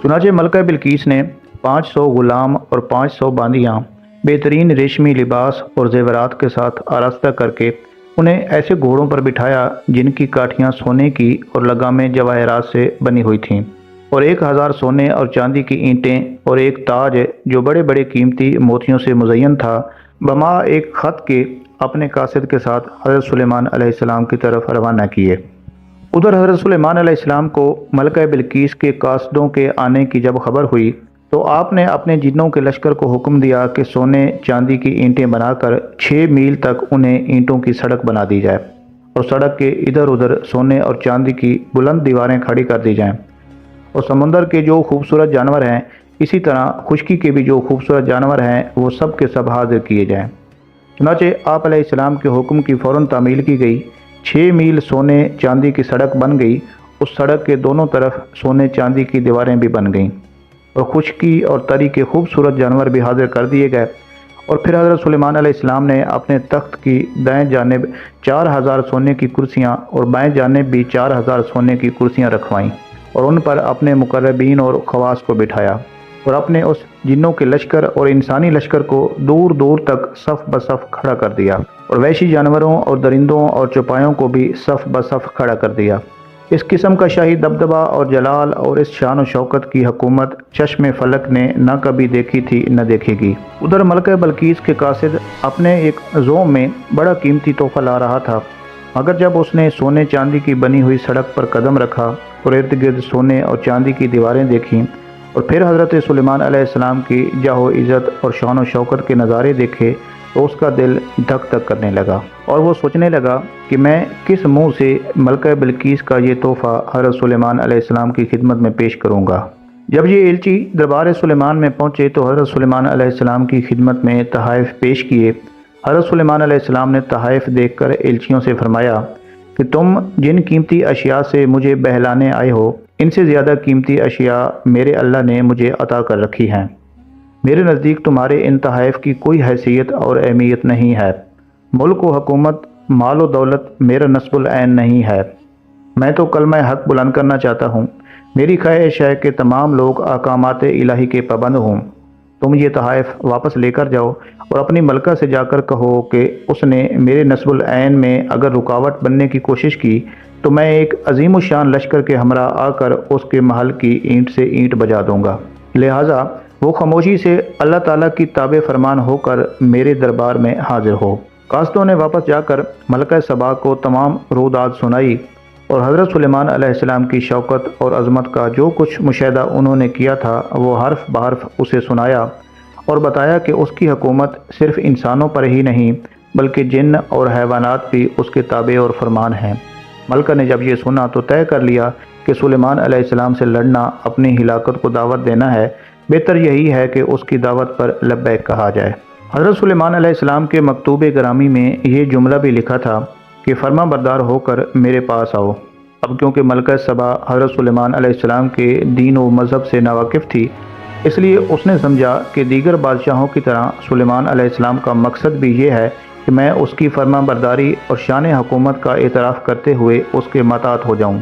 چنانچہ ملکہ بلقیس نے 500 غلام اور 500 باندیاں بہترین ریشمی لباس اور زیورات کے ساتھ آراستہ کر کے انہیں ایسے گھوڑوں پر بٹھایا جن کی کاٹھیاں سونے کی اور لگامیں جواہرات سے بنی ہوئی تھیں، اور 1000 سونے اور چاندی کی اینٹیں اور ایک تاج جو بڑے بڑے قیمتی موتیوں سے مزین تھا بما ایک خط کے اپنے قاصد کے ساتھ حضرت سلیمان علیہ السلام کی طرف روانہ کیے۔ ادھر حضرت سلیمان علیہ السلام کو ملکہ بلقیس کے قاصدوں کے آنے کی جب خبر ہوئی تو آپ نے اپنے جنوں کے لشکر کو حکم دیا کہ سونے چاندی کی اینٹیں بنا کر 6 میل تک انہیں اینٹوں کی سڑک بنا دی جائے اور سڑک کے ادھر ادھر سونے اور چاندی کی بلند دیواریں کھڑی کر دی جائیں، اور سمندر کے جو خوبصورت جانور ہیں اسی طرح خشکی کے بھی جو خوبصورت جانور ہیں وہ سب کے سب حاضر کیے جائیں۔ چنانچہ آپ علیہ السلام کے حکم کی فوراً تعمیل کی گئی۔ 6 میل سونے چاندی کی سڑک بن گئی، اس سڑک کے دونوں طرف سونے چاندی کی دیواریں بھی بن گئیں، اور خشکی اور تری کے خوبصورت جانور بھی حاضر کر دیے گئے۔ اور پھر حضرت سلیمان علیہ السلام نے اپنے تخت کی دائیں جانب 4000 سونے کی کرسیاں اور بائیں جانب بھی 4000 سونے کی کرسیاں رکھوائیں اور ان پر اپنے مقربین اور خواص کو بٹھایا۔ اور اپنے اس جنوں کے لشکر اور انسانی لشکر کو دور دور تک صف بصف کھڑا کر دیا، اور وحشی جانوروں اور درندوں اور چوپایوں کو بھی صف بصف کھڑا کر دیا۔ اس قسم کا شاہی دبدبہ اور جلال اور اس شان و شوکت کی حکومت چشم فلک نے نہ کبھی دیکھی تھی نہ دیکھے گی۔ ادھر ملکہ بلقیس کے قاصد اپنے ایک زوم میں بڑا قیمتی تحفہ لا رہا تھا، مگر جب اس نے سونے چاندی کی بنی ہوئی سڑک پر قدم رکھا اور ارد گرد سونے اور چاندی کی دیواریں دیکھیں، اور پھر حضرت سلیمان علیہ السلام کی جاہ و عزت اور شان و شوکت کے نظارے دیکھے، تو اس کا دل دھک دھک کرنے لگا، اور وہ سوچنے لگا کہ میں کس منہ سے ملکہ بلقیس کا یہ تحفہ حضرت سلیمان علیہ السلام کی خدمت میں پیش کروں گا۔ جب یہ ایلچی دربار سلیمان میں پہنچے تو حضرت سلیمان علیہ السلام کی خدمت میں تحائف پیش کیے۔ حضرت سلیمان علیہ السلام نے تحائف دیکھ کر ایلچیوں سے فرمایا کہ تم جن قیمتی اشیاء سے مجھے بہلانے آئے ہو، ان سے زیادہ قیمتی اشیاء میرے اللہ نے مجھے عطا کر رکھی ہیں۔ میرے نزدیک تمہارے ان تحائف کی کوئی حیثیت اور اہمیت نہیں ہے۔ ملک و حکومت، مال و دولت میرا نصب العین نہیں ہے۔ میں تو کلمہ حق بلند کرنا چاہتا ہوں۔ میری خواہش ہے کہ تمام لوگ احکامات الہی کے پابند ہوں۔ تم یہ تحائف واپس لے کر جاؤ اور اپنی ملکہ سے جا کر کہو کہ اس نے میرے نصب العین میں اگر رکاوٹ بننے کی کوشش کی تو میں ایک عظیم الشان لشکر کے ہمراہ آ کر اس کے محل کی اینٹ سے اینٹ بجا دوں گا۔ لہٰذا وہ خاموشی سے اللہ تعالیٰ کی تابع فرمان ہو کر میرے دربار میں حاضر ہو۔ قاصدوں نے واپس جا کر ملکہ سبا کو تمام روداد سنائی، اور حضرت سلیمان علیہ السلام کی شوکت اور عظمت کا جو کچھ مشاہدہ انہوں نے کیا تھا وہ حرف بحرف اسے سنایا، اور بتایا کہ اس کی حکومت صرف انسانوں پر ہی نہیں بلکہ جن اور حیوانات بھی اس کے تابع اور فرمان ہیں۔ ملکہ نے جب یہ سنا تو طے کر لیا کہ سلیمان علیہ السلام سے لڑنا اپنی ہلاکت کو دعوت دینا ہے، بہتر یہی ہے کہ اس کی دعوت پر لبیک کہا جائے۔ حضرت سلیمان علیہ السلام کے مکتوب گرامی میں یہ جملہ بھی لکھا تھا کہ فرما بردار ہو کر میرے پاس آؤ۔ اب کیونکہ ملکہ سبا حضرت سلیمان علیہ السلام کے دین و مذہب سے ناواقف تھی، اس لیے اس نے سمجھا کہ دیگر بادشاہوں کی طرح سلیمان علیہ السلام کا مقصد بھی یہ ہے کہ میں اس کی فرما برداری اور شان حکومت کا اعتراف کرتے ہوئے اس کے مطاعت ہو جاؤں۔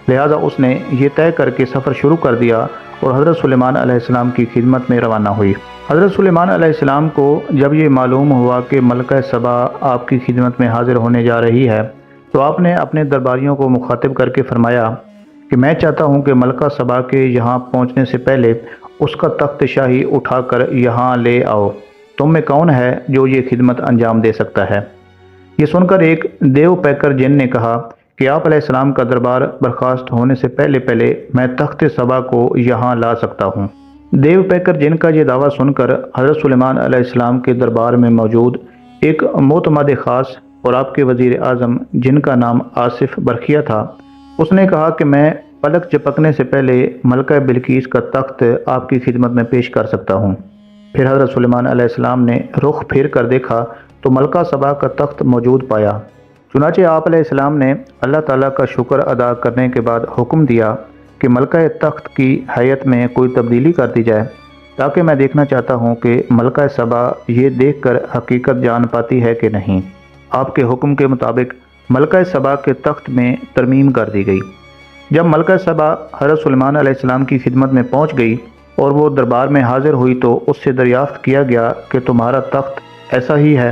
لہٰذا اس نے یہ طے کر کے سفر شروع کر دیا اور حضرت سلیمان علیہ السلام کی خدمت میں روانہ ہوئی۔ حضرت سلیمان علیہ السلام کو جب یہ معلوم ہوا کہ ملکہ سبا آپ کی خدمت میں حاضر ہونے جا رہی ہے تو آپ نے اپنے درباریوں کو مخاطب کر کے فرمایا کہ میں چاہتا ہوں کہ ملکہ سبا کے یہاں پہنچنے سے پہلے اس کا تخت شاہی اٹھا کر یہاں لے آؤ۔ تم میں کون ہے جو یہ خدمت انجام دے سکتا ہے؟ یہ سن کر ایک دیو پیکر جن نے کہا کہ آپ علیہ السلام کا دربار برخاست ہونے سے پہلے میں تخت سبا کو یہاں لا سکتا ہوں۔ دیو پیکر جن کا یہ دعویٰ سن کر حضرت سلیمان علیہ السلام کے دربار میں موجود ایک معتمد خاص اور آپ کے وزیر اعظم جن کا نام آصف برقیہ تھا، اس نے کہا کہ میں پلک جھپکنے سے پہلے ملکہ بلقیس کا تخت آپ کی خدمت میں پیش کر سکتا ہوں۔ پھر حضرت سلیمان علیہ السلام نے رخ پھیر کر دیکھا تو ملکہ سبا کا تخت موجود پایا۔ چنانچہ آپ علیہ السلام نے اللہ تعالیٰ کا شکر ادا کرنے کے بعد حکم دیا کہ ملکہ تخت کی حیت میں کوئی تبدیلی کر دی جائے، تاکہ میں دیکھنا چاہتا ہوں کہ ملکہ سبا یہ دیکھ کر حقیقت جان پاتی ہے کہ نہیں۔ آپ کے حکم کے مطابق ملکہ سبا کے تخت میں ترمیم کر دی گئی۔ جب ملکہ سبا حضرت سلیمان علیہ السلام کی خدمت میں پہنچ گئی اور وہ دربار میں حاضر ہوئی تو اس سے دریافت کیا گیا کہ تمہارا تخت ایسا ہی ہے؟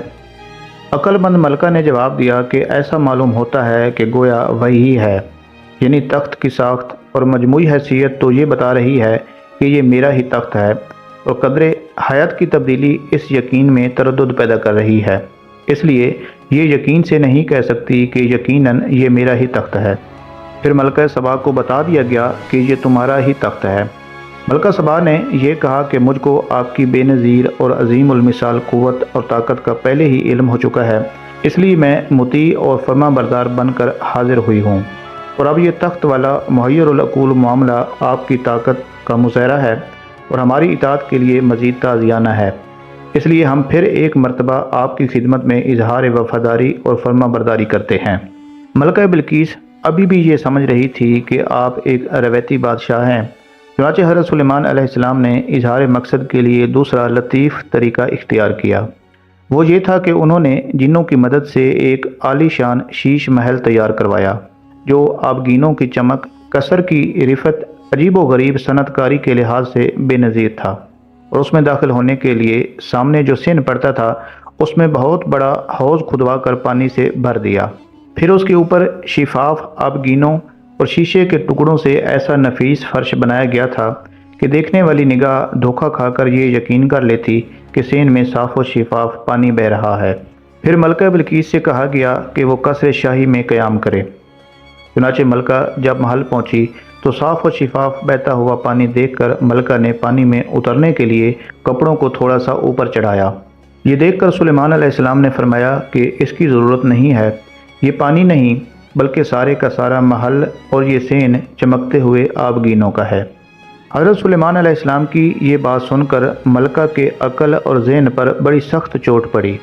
عقل مند ملکہ نے جواب دیا کہ ایسا معلوم ہوتا ہے کہ گویا وہی ہے، یعنی تخت کی ساخت اور مجموعی حیثیت تو یہ بتا رہی ہے کہ یہ میرا ہی تخت ہے، اور قدر حیات کی تبدیلی اس یقین میں تردد پیدا کر رہی ہے، اس لیے یہ یقین سے نہیں کہہ سکتی کہ یقیناً یہ میرا ہی تخت ہے۔ پھر ملکہ سبا کو بتا دیا گیا کہ یہ تمہارا ہی تخت ہے۔ ملکہ سبا نے یہ کہا کہ مجھ کو آپ کی بے نظیر اور عظیم المثال قوت اور طاقت کا پہلے ہی علم ہو چکا ہے، اس لیے میں مطیع اور فرما بردار بن کر حاضر ہوئی ہوں، اور اب یہ تخت والا محیر العقول معاملہ آپ کی طاقت کا مظاہرہ ہے اور ہماری اطاعت کے لیے مزید تعزیانہ ہے، اس لیے ہم پھر ایک مرتبہ آپ کی خدمت میں اظہار وفاداری اور فرما برداری کرتے ہیں۔ ملکہ بلقیس ابھی بھی یہ سمجھ رہی تھی کہ آپ ایک رویتی بادشاہ ہیں، چنانچہ حضرت سلیمان علیہ السلام نے اظہار مقصد کے لیے دوسرا لطیف طریقہ اختیار کیا۔ وہ یہ تھا کہ انہوں نے جنوں کی مدد سے ایک عالی شان شیش محل تیار کروایا جو آبگینوں کی چمک، کثر کی رفت، عجیب و غریب صنعت کاری کے لحاظ سے بے نظیر تھا، اور اس میں داخل ہونے کے لیے سامنے جو سین پڑتا تھا اس میں بہت بڑا حوض کھدوا کر پانی سے بھر دیا، پھر اس کے اوپر شفاف آبگینوں اور شیشے کے ٹکڑوں سے ایسا نفیس فرش بنایا گیا تھا کہ دیکھنے والی نگاہ دھوکہ کھا کر یہ یقین کر لیتی کہ سین میں صاف و شفاف پانی بہہ رہا ہے۔ پھر ملکہ بلقیس سے کہا گیا کہ وہ قصر شاہی میں قیام کرے۔ چنانچہ ملکہ جب محل پہنچی تو صاف و شفاف بہتا ہوا پانی دیکھ کر ملکہ نے پانی میں اترنے کے لیے کپڑوں کو تھوڑا سا اوپر چڑھایا۔ یہ دیکھ کر سلیمان علیہ السلام نے فرمایا کہ اس کی ضرورت نہیں ہے، یہ پانی نہیں بلکہ سارے کا سارا محل اور یہ سین چمکتے ہوئے آبگینوں کا ہے۔ حضرت سلیمان علیہ السلام کی یہ بات سن کر ملکہ کے عقل اور ذہن پر بڑی سخت چوٹ پڑی،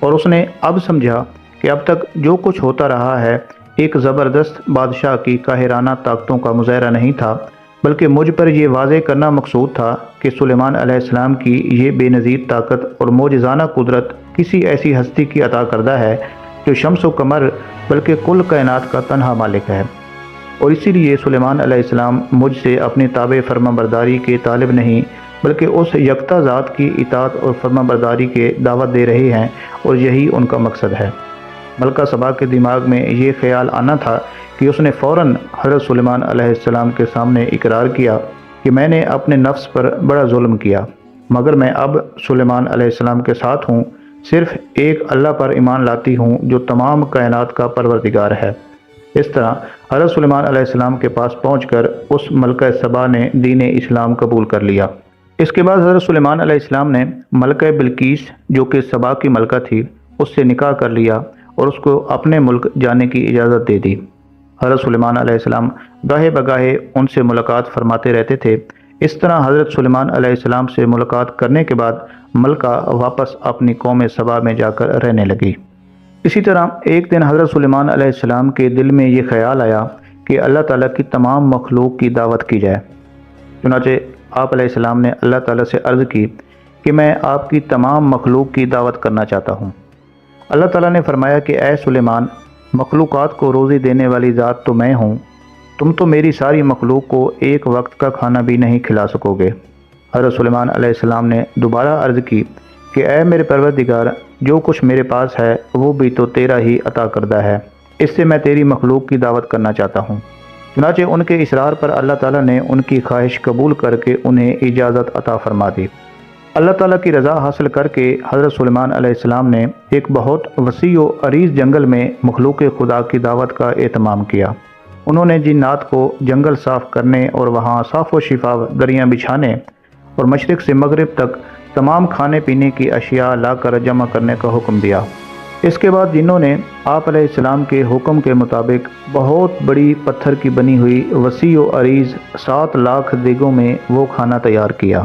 اور اس نے اب سمجھا کہ اب تک جو کچھ ہوتا رہا ہے ایک زبردست بادشاہ کی قاہرانہ طاقتوں کا مظاہرہ نہیں تھا، بلکہ مجھ پر یہ واضح کرنا مقصود تھا کہ سلیمان علیہ السلام کی یہ بے نظیر طاقت اور معجزانہ قدرت کسی ایسی ہستی کی عطا کردہ ہے جو شمس و قمر بلکہ کل کائنات کا تنہا مالک ہے، اور اسی لیے سلیمان علیہ السلام مجھ سے اپنی تابع فرما برداری کے طالب نہیں بلکہ اس یکتا ذات کی اطاعت اور فرما برداری کے دعوت دے رہے ہیں، اور یہی ان کا مقصد ہے۔ ملکہ سبا کے دماغ میں یہ خیال آنا تھا کہ اس نے فوراً حضرت سلیمان علیہ السلام کے سامنے اقرار کیا کہ میں نے اپنے نفس پر بڑا ظلم کیا، مگر میں اب سلیمان علیہ السلام کے ساتھ ہوں، صرف ایک اللہ پر ایمان لاتی ہوں جو تمام کائنات کا پروردگار ہے۔ اس طرح حضرت سلیمان علیہ السلام کے پاس پہنچ کر اس ملکہ سبا نے دین اسلام قبول کر لیا۔ اس کے بعد حضرت سلیمان علیہ السلام نے ملکہ بلقیس جو کہ سبا کی ملکہ تھی اس سے نکاح کر لیا اور اس کو اپنے ملک جانے کی اجازت دے دی۔ حضرت سلیمان علیہ السلام گاہے بگاہے ان سے ملاقات فرماتے رہتے تھے۔ اس طرح حضرت سلیمان علیہ السلام سے ملاقات کرنے کے بعد ملکہ واپس اپنی قوم سبا میں جا کر رہنے لگی۔ اسی طرح ایک دن حضرت سلیمان علیہ السلام کے دل میں یہ خیال آیا کہ اللہ تعالیٰ کی تمام مخلوق کی دعوت کی جائے۔ چنانچہ آپ علیہ السلام نے اللہ تعالیٰ سے عرض کی کہ میں آپ کی تمام مخلوق کی دعوت کرنا چاہتا ہوں۔ اللہ تعالیٰ نے فرمایا کہ اے سلیمان، مخلوقات کو روزی دینے والی ذات تو میں ہوں، تم تو میری ساری مخلوق کو ایک وقت کا کھانا بھی نہیں کھلا سکو گے۔ حضرت سلیمان علیہ السلام نے دوبارہ عرض کی کہ اے میرے پروردگار، جو کچھ میرے پاس ہے وہ بھی تو تیرا ہی عطا کردہ ہے، اس سے میں تیری مخلوق کی دعوت کرنا چاہتا ہوں۔ چنانچہ ان کے اصرار پر اللہ تعالیٰ نے ان کی خواہش قبول کر کے انہیں اجازت عطا فرما دی۔ اللہ تعالیٰ کی رضا حاصل کر کے حضرت سلیمان علیہ السلام نے ایک بہت وسیع و عریض جنگل میں مخلوق خدا کی دعوت کا اہتمام کیا۔ انہوں نے جنات کو جنگل صاف کرنے اور وہاں صاف و شفاف دریاں بچھانے اور مشرق سے مغرب تک تمام کھانے پینے کی اشیاء لا کر جمع کرنے کا حکم دیا۔ اس کے بعد جنوں نے آپ علیہ السلام کے حکم کے مطابق بہت بڑی پتھر کی بنی ہوئی وسیع و عریض 7 لاکھ دیگوں میں وہ کھانا تیار کیا۔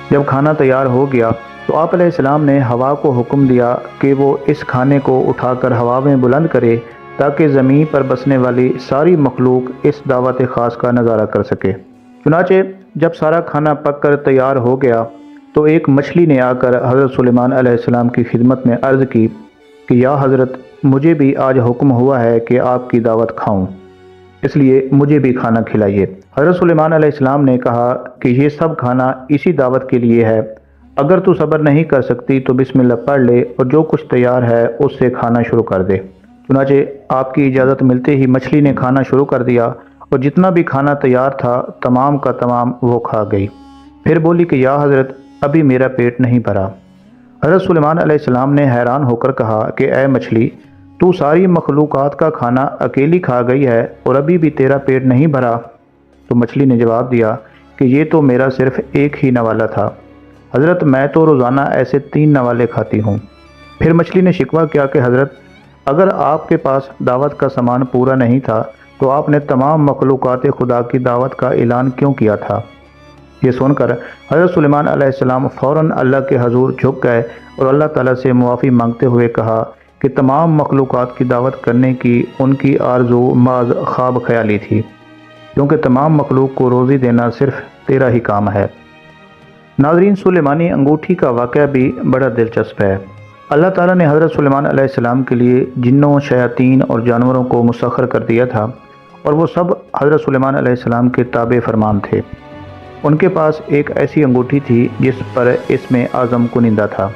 جب کھانا تیار ہو گیا تو آپ علیہ السلام نے ہوا کو حکم دیا کہ وہ اس کھانے کو اٹھا کر ہوا میں بلند کرے تاکہ زمین پر بسنے والی ساری مخلوق اس دعوت خاص کا نظارہ کر سکے۔ چنانچہ جب سارا کھانا پک کر تیار ہو گیا تو ایک مچھلی نے آ کر حضرت سلیمان علیہ السلام کی خدمت میں عرض کی کہ یا حضرت، مجھے بھی آج حکم ہوا ہے کہ آپ کی دعوت کھاؤں، اس لیے مجھے بھی کھانا کھلائیے۔ حضرت سلیمان علیہ السلام نے کہا کہ یہ سب کھانا اسی دعوت کے لیے ہے، اگر تو صبر نہیں کر سکتی تو بسم اللہ پڑھ لے اور جو کچھ تیار ہے اس سے کھانا شروع کر دے۔ چنانچہ آپ کی اجازت ملتے ہی مچھلی نے کھانا شروع کر دیا اور جتنا بھی کھانا تیار تھا تمام کا تمام وہ کھا گئی۔ پھر بولی کہ یا حضرت، ابھی میرا پیٹ نہیں بھرا۔ حضرت سلیمان علیہ السلام نے حیران ہو کر کہا کہ اے مچھلی، تو ساری مخلوقات کا کھانا اکیلی کھا گئی ہے اور ابھی بھی تیرا پیٹ نہیں بھرا؟ تو مچھلی نے جواب دیا کہ یہ تو میرا صرف ایک ہی نوالہ تھا حضرت، میں تو روزانہ ایسے 3 نوالے کھاتی ہوں۔ پھر مچھلی نے شکوہ کیا کہ حضرت، اگر آپ کے پاس دعوت کا سامان پورا نہیں تھا تو آپ نے تمام مخلوقات خدا کی دعوت کا اعلان کیوں کیا تھا؟ یہ سن کر حضرت سلیمان علیہ السلام فوراً اللہ کے حضور جھک گئے اور اللہ تعالیٰ سے معافی مانگتے ہوئے کہا کہ تمام مخلوقات کی دعوت کرنے کی ان کی آرزو محض خواب خیالی تھی، کیونکہ تمام مخلوق کو روزی دینا صرف تیرا ہی کام ہے۔ ناظرین، سلیمانی انگوٹھی کا واقعہ بھی بڑا دلچسپ ہے۔ اللہ تعالیٰ نے حضرت سلیمان علیہ السلام کے لیے جنوں، شیاطین اور جانوروں کو مسخر کر دیا تھا، اور وہ سب حضرت سلیمان علیہ السلام کے تابع فرمان تھے۔ ان کے پاس ایک ایسی انگوٹھی تھی جس پر اسم اعظم کنندہ تھا،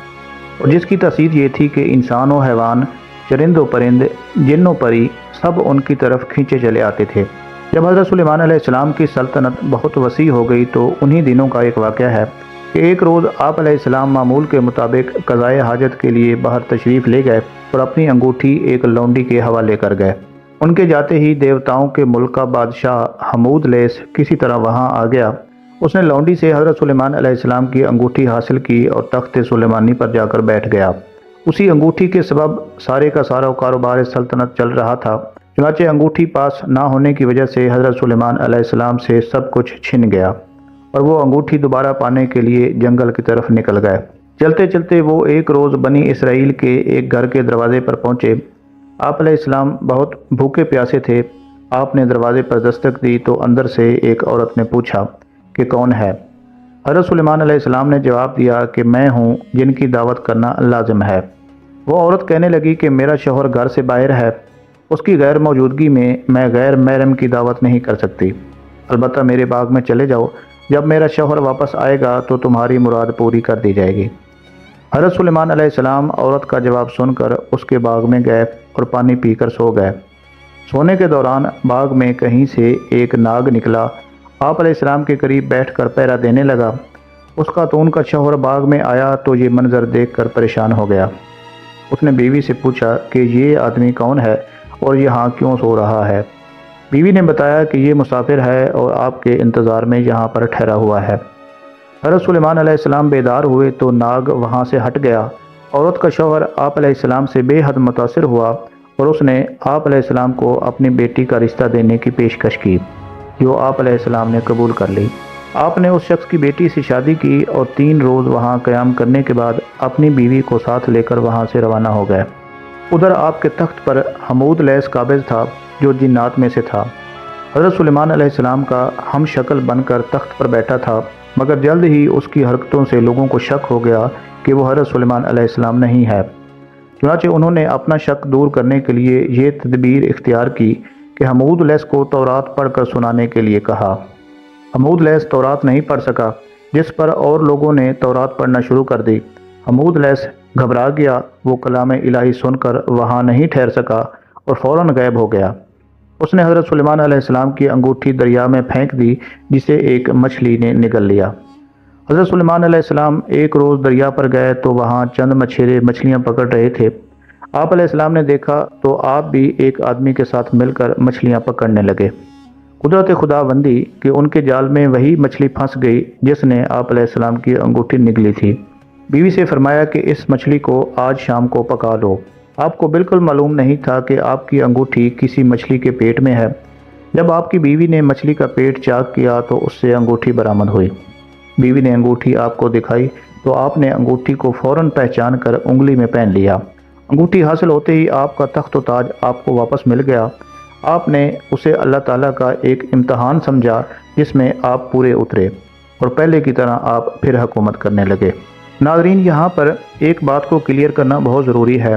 اور جس کی تاثیر یہ تھی کہ انسان و حیوان، چرند و پرند، جن و پری سب ان کی طرف کھینچے چلے آتے تھے۔ جب حضرت سلیمان علیہ السلام کی سلطنت بہت وسیع ہو گئی تو انہی دنوں کا ایک واقعہ ہے کہ ایک روز آپ علیہ السلام معمول کے مطابق قضائے حاجت کے لیے باہر تشریف لے گئے اور اپنی انگوٹھی ایک لونڈی کے حوالے کر گئے۔ ان کے جاتے ہی دیوتاؤں کے ملک کا بادشاہ حمود لیس کسی طرح وہاں آ گیا۔ اس نے لونڈی سے حضرت سلیمان علیہ السلام کی انگوٹھی حاصل کی اور تخت سلیمانی پر جا کر بیٹھ گیا۔ اسی انگوٹھی کے سبب سارے کا سارا کاروبار سلطنت چل رہا تھا۔ چنانچہ انگوٹھی پاس نہ ہونے کی وجہ سے حضرت سلیمان علیہ السلام سے سب کچھ چھن گیا اور وہ انگوٹھی دوبارہ پانے کے لیے جنگل کی طرف نکل گئے۔ چلتے چلتے وہ ایک روز بنی اسرائیل کے ایک گھر کے دروازے پر پہنچے۔ آپ علیہ السلام بہت بھوکے پیاسے تھے۔ آپ نے دروازے پر دستک دی تو اندر سے ایک عورت نے پوچھا کہ کون ہے؟ حضرت سلیمان علیہ السلام نے جواب دیا کہ میں ہوں جن کی دعوت کرنا لازم ہے۔ وہ عورت کہنے لگی کہ میرا شوہر گھر سے باہر ہے، اس کی غیر موجودگی میں غیر محرم کی دعوت نہیں کر سکتی۔ البتہ میرے باغ میں چلے جاؤ، جب میرا شوہر واپس آئے گا تو تمہاری مراد پوری کر دی جائے گی۔ حضرت سلیمان علیہ السلام عورت کا جواب سن کر اس کے باغ میں گئے اور پانی پی کر سو گئے۔ سونے کے دوران باغ میں کہیں سے ایک ناگ نکلا، آپ علیہ السلام کے قریب بیٹھ کر پہرا دینے لگا۔ اس خاتون کا شوہر باغ میں آیا تو یہ منظر دیکھ کر پریشان ہو گیا۔ اس نے بیوی سے پوچھا کہ یہ آدمی کون ہے اور یہاں کیوں سو رہا ہے؟ بیوی نے بتایا کہ یہ مسافر ہے اور آپ کے انتظار میں یہاں پر ٹھہرا ہوا ہے۔ حضرت سلیمان علیہ السلام بیدار ہوئے تو ناگ وہاں سے ہٹ گیا۔ عورت کا شوہر آپ علیہ السلام سے بے حد متاثر ہوا اور اس نے آپ علیہ السلام کو اپنی بیٹی کا رشتہ دینے کی پیشکش کی، جو آپ علیہ السلام نے قبول کر لی۔ آپ نے اس شخص کی بیٹی سے شادی کی اور 3 روز وہاں قیام کرنے کے بعد اپنی بیوی کو ساتھ لے کر وہاں سے روانہ ہو گئے۔ ادھر آپ کے تخت پر حمود لیس قابض تھا جو جنات میں سے تھا۔ حضرت سلیمان علیہ السلام کا ہم شکل بن کر تخت پر بیٹھا تھا، مگر جلد ہی اس کی حرکتوں سے لوگوں کو شک ہو گیا کہ وہ حضرت سلیمان علیہ السلام نہیں ہے۔ چنانچہ انہوں نے اپنا شک دور کرنے کے لیے یہ تدبیر اختیار کی کہ حمود لیس کو تورات پڑھ کر سنانے کے لیے کہا۔ حمود لیس تورات نہیں پڑھ سکا، جس پر اور لوگوں نے تورات پڑھنا شروع کر دی۔ حمود لیس گھبرا گیا، وہ کلام الہی سن کر وہاں نہیں ٹھہر سکا اور فوراً غائب ہو گیا۔ اس نے حضرت سلیمان علیہ السلام کی انگوٹھی دریا میں پھینک دی جسے ایک مچھلی نے نگل لیا۔ حضرت سلیمان علیہ السلام ایک روز دریا پر گئے تو وہاں چند مچھیرے مچھلیاں پکڑ رہے تھے۔ آپ علیہ السلام نے دیکھا تو آپ بھی ایک آدمی کے ساتھ مل کر مچھلیاں پکڑنے لگے۔ قدرت خداوندی کہ ان کے جال میں وہی مچھلی پھنس گئی جس نے آپ علیہ السلام کی انگوٹھی نگلی تھی۔ بیوی سے فرمایا کہ اس مچھلی کو آج شام کو پکا لو۔ آپ کو بالکل معلوم نہیں تھا کہ آپ کی انگوٹھی کسی مچھلی کے پیٹ میں ہے۔ جب آپ کی بیوی نے مچھلی کا پیٹ چاک کیا تو اس سے انگوٹھی برآمد ہوئی۔ بیوی نے انگوٹھی آپ کو دکھائی تو آپ نے انگوٹھی کو فوراً پہچان کر انگلی میں پہن لیا۔ انگوٹھی حاصل ہوتے ہی آپ کا تخت و تاج آپ کو واپس مل گیا۔ آپ نے اسے اللہ تعالیٰ کا ایک امتحان سمجھا جس میں آپ پورے اترے اور پہلے کی طرح آپ پھر حکومت کرنے لگے۔ ناظرین، یہاں پر ایک بات کو کلیئر کرنا بہت ضروری ہے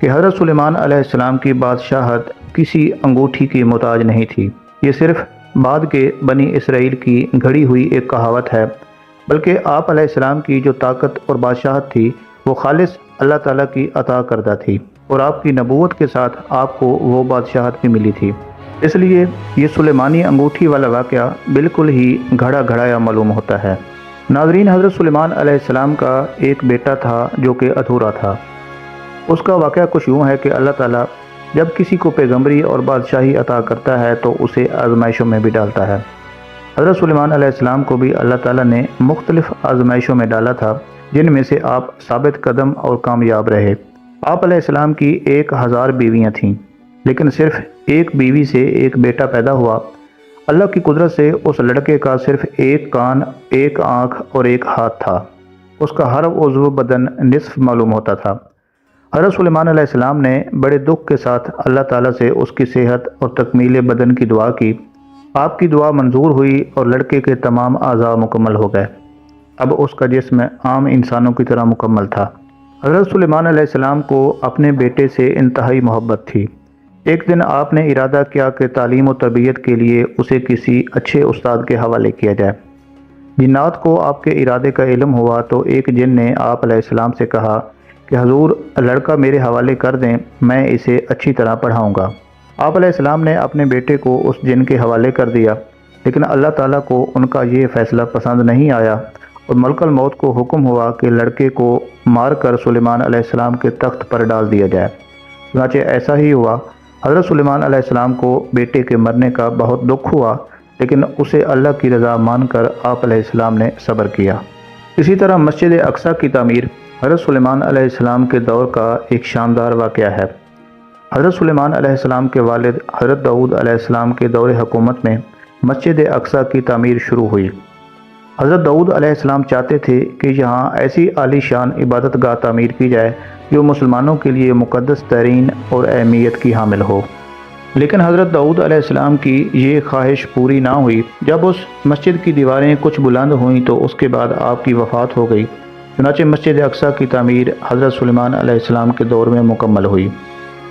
کہ حضرت سلیمان علیہ السلام کی بادشاہت کسی انگوٹھی کی محتاج نہیں تھی۔ یہ صرف بعد کے بنی اسرائیل کی گھڑی ہوئی ایک کہاوت ہے، بلکہ آپ علیہ السلام کی جو طاقت اور بادشاہت تھی وہ خالص اللہ تعالیٰ کی عطا کردہ تھی، اور آپ کی نبوت کے ساتھ آپ کو وہ بادشاہت بھی ملی تھی۔ اس لیے یہ سلیمانی انگوٹھی والا واقعہ بالکل ہی گھڑا گھڑایا معلوم ہوتا ہے۔ ناظرین، حضرت سلیمان علیہ السلام کا ایک بیٹا تھا جو کہ ادھورا تھا۔ اس کا واقعہ کچھ یوں ہے کہ اللہ تعالیٰ جب کسی کو پیغمبری اور بادشاہی عطا کرتا ہے تو اسے آزمائشوں میں بھی ڈالتا ہے۔ حضرت سلیمان علیہ السلام کو بھی اللہ تعالیٰ نے مختلف آزمائشوں میں ڈالا تھا، جن میں سے آپ ثابت قدم اور کامیاب رہے۔ آپ علیہ السلام کی 1000 بیویاں تھیں، لیکن صرف ایک بیوی سے ایک بیٹا پیدا ہوا۔ اللہ کی قدرت سے اس لڑکے کا صرف ایک کان، ایک آنکھ اور ایک ہاتھ تھا۔ اس کا ہر عضو بدن نصف معلوم ہوتا تھا۔ حضرت سلیمان علیہ السلام نے بڑے دکھ کے ساتھ اللہ تعالیٰ سے اس کی صحت اور تکمیل بدن کی دعا کی۔ آپ کی دعا منظور ہوئی اور لڑکے کے تمام اعضاء مکمل ہو گئے۔ اب اس کا جسم عام انسانوں کی طرح مکمل تھا۔ حضرت سلیمان علیہ السلام کو اپنے بیٹے سے انتہائی محبت تھی، ایک دن آپ نے ارادہ کیا کہ تعلیم و تربیت کے لیے اسے کسی اچھے استاد کے حوالے کیا جائے۔ جنات کو آپ کے ارادے کا علم ہوا تو ایک جن نے آپ علیہ السلام سے کہا کہ حضور لڑکا میرے حوالے کر دیں، میں اسے اچھی طرح پڑھاؤں گا۔ آپ علیہ السلام نے اپنے بیٹے کو اس جن کے حوالے کر دیا، لیکن اللہ تعالیٰ کو ان کا یہ فیصلہ پسند نہیں آیا اور ملک الموت کو حکم ہوا کہ لڑکے کو مار کر سلیمان علیہ السلام کے تخت پر ڈال دیا جائے۔ چنانچہ ایسا ہی ہوا۔ حضرت سلیمان علیہ السلام کو بیٹے کے مرنے کا بہت دکھ ہوا، لیکن اسے اللہ کی رضا مان کر آپ علیہ السلام نے صبر کیا۔ اسی طرح مسجد اقصیٰ کی تعمیر حضرت سلیمان علیہ السلام کے دور کا ایک شاندار واقعہ ہے۔ حضرت سلیمان علیہ السلام کے والد حضرت داؤد علیہ السلام کے دور حکومت میں مسجد اقصیٰ کی تعمیر شروع ہوئی۔ حضرت داؤد علیہ السلام چاہتے تھے کہ یہاں ایسی عالی شان عبادت گاہ تعمیر کی جائے جو مسلمانوں کے لیے مقدس ترین اور اہمیت کی حامل ہو، لیکن حضرت داؤد علیہ السلام کی یہ خواہش پوری نہ ہوئی۔ جب اس مسجد کی دیواریں کچھ بلند ہوئیں تو اس کے بعد آپ کی وفات ہو گئی۔ چنانچہ مسجد اقصیٰ کی تعمیر حضرت سلیمان علیہ السلام کے دور میں مکمل ہوئی۔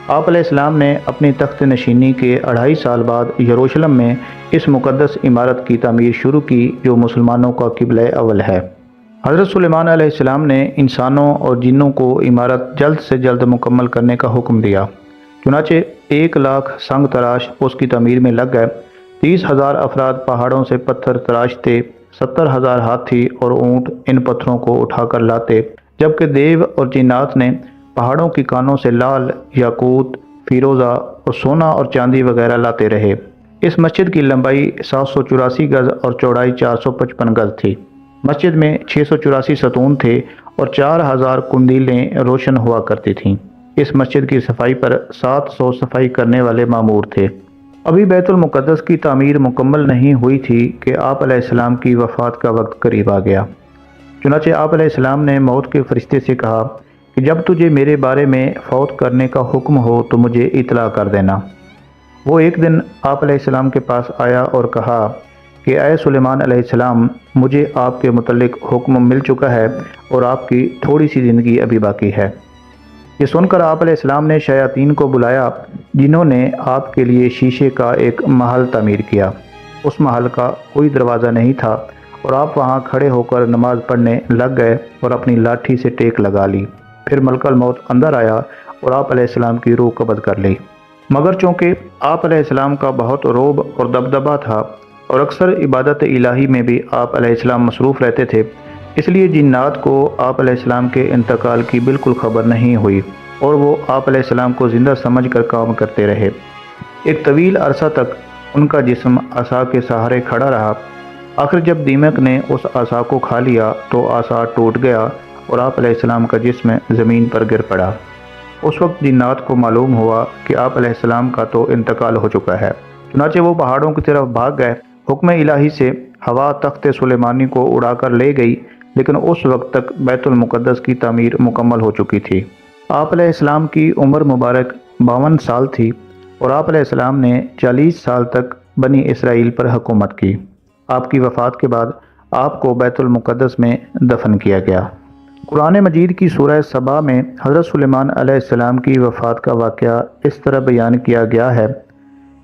آپ علیہ السلام نے اپنی تخت نشینی کے 2.5 سال بعد یروشلم میں اس مقدس عمارت کی تعمیر شروع کی جو مسلمانوں کا قبلہ اول ہے۔ حضرت سلیمان علیہ السلام نے انسانوں اور جنوں کو عمارت جلد سے جلد مکمل کرنے کا حکم دیا۔ چنانچہ 1 لاکھ سنگ تراش اس کی تعمیر میں لگ گئے۔ 30,000 افراد پہاڑوں سے پتھر تراشتے، 70,000 ہاتھی اور اونٹ ان پتھروں کو اٹھا کر لاتے، جبکہ دیو اور جنات نے پہاڑوں کی کانوں سے لال، یاقوت، فیروزہ اور سونا اور چاندی وغیرہ لاتے رہے۔ اس مسجد کی لمبائی 784 گز اور چوڑائی 455 گز تھی۔ مسجد میں 684 ستون تھے اور 4,000 قندیلیں روشن ہوا کرتی تھیں۔ اس مسجد کی صفائی پر 700 صفائی کرنے والے مامور تھے۔ ابھی بیت المقدس کی تعمیر مکمل نہیں ہوئی تھی کہ آپ علیہ السلام کی وفات کا وقت قریب آ گیا۔ چنانچہ آپ علیہ السلام نے موت کے فرشتے سے کہا کہ جب تجھے میرے بارے میں فوت کرنے کا حکم ہو تو مجھے اطلاع کر دینا۔ وہ ایک دن آپ علیہ السلام کے پاس آیا اور کہا کہ اے سلیمان علیہ السلام، مجھے آپ کے متعلق حکم مل چکا ہے اور آپ کی تھوڑی سی زندگی ابھی باقی ہے۔ یہ سن کر آپ علیہ السلام نے شیاطین کو بلایا جنہوں نے آپ کے لیے شیشے کا ایک محل تعمیر کیا۔ اس محل کا کوئی دروازہ نہیں تھا اور آپ وہاں کھڑے ہو کر نماز پڑھنے لگ گئے اور اپنی لاٹھی سے ٹیک لگا لی۔ پھر ملک الموت اندر آیا اور آپ علیہ السلام کی روح قبض کر لی۔ مگر چونکہ آپ علیہ السلام کا بہت رعب اور دبدبہ تھا اور اکثر عبادت الہی میں بھی آپ علیہ السلام مصروف رہتے تھے، اس لیے جنات کو آپ علیہ السلام کے انتقال کی بالکل خبر نہیں ہوئی اور وہ آپ علیہ السلام کو زندہ سمجھ کر کام کرتے رہے۔ ایک طویل عرصہ تک ان کا جسم عصا کے سہارے کھڑا رہا۔ آخر جب دیمک نے اس عصا کو کھا لیا تو عصا ٹوٹ گیا اور آپ علیہ السلام کا جسم زمین پر گر پڑا۔ اس وقت جنات کو معلوم ہوا کہ آپ علیہ السلام کا تو انتقال ہو چکا ہے۔ چنانچہ وہ پہاڑوں کی طرف بھاگ گئے۔ حکم الہی سے ہوا تخت سلیمانی کو اڑا کر لے گئی، لیکن اس وقت تک بیت المقدس کی تعمیر مکمل ہو چکی تھی۔ آپ علیہ السلام کی عمر مبارک 52 سال تھی اور آپ علیہ السلام نے 40 سال تک بنی اسرائیل پر حکومت کی۔ آپ کی وفات کے بعد آپ کو بیت المقدس میں دفن کیا گیا۔ قرآن مجید کی سورہ سبا میں حضرت سلیمان علیہ السلام کی وفات کا واقعہ اس طرح بیان کیا گیا ہے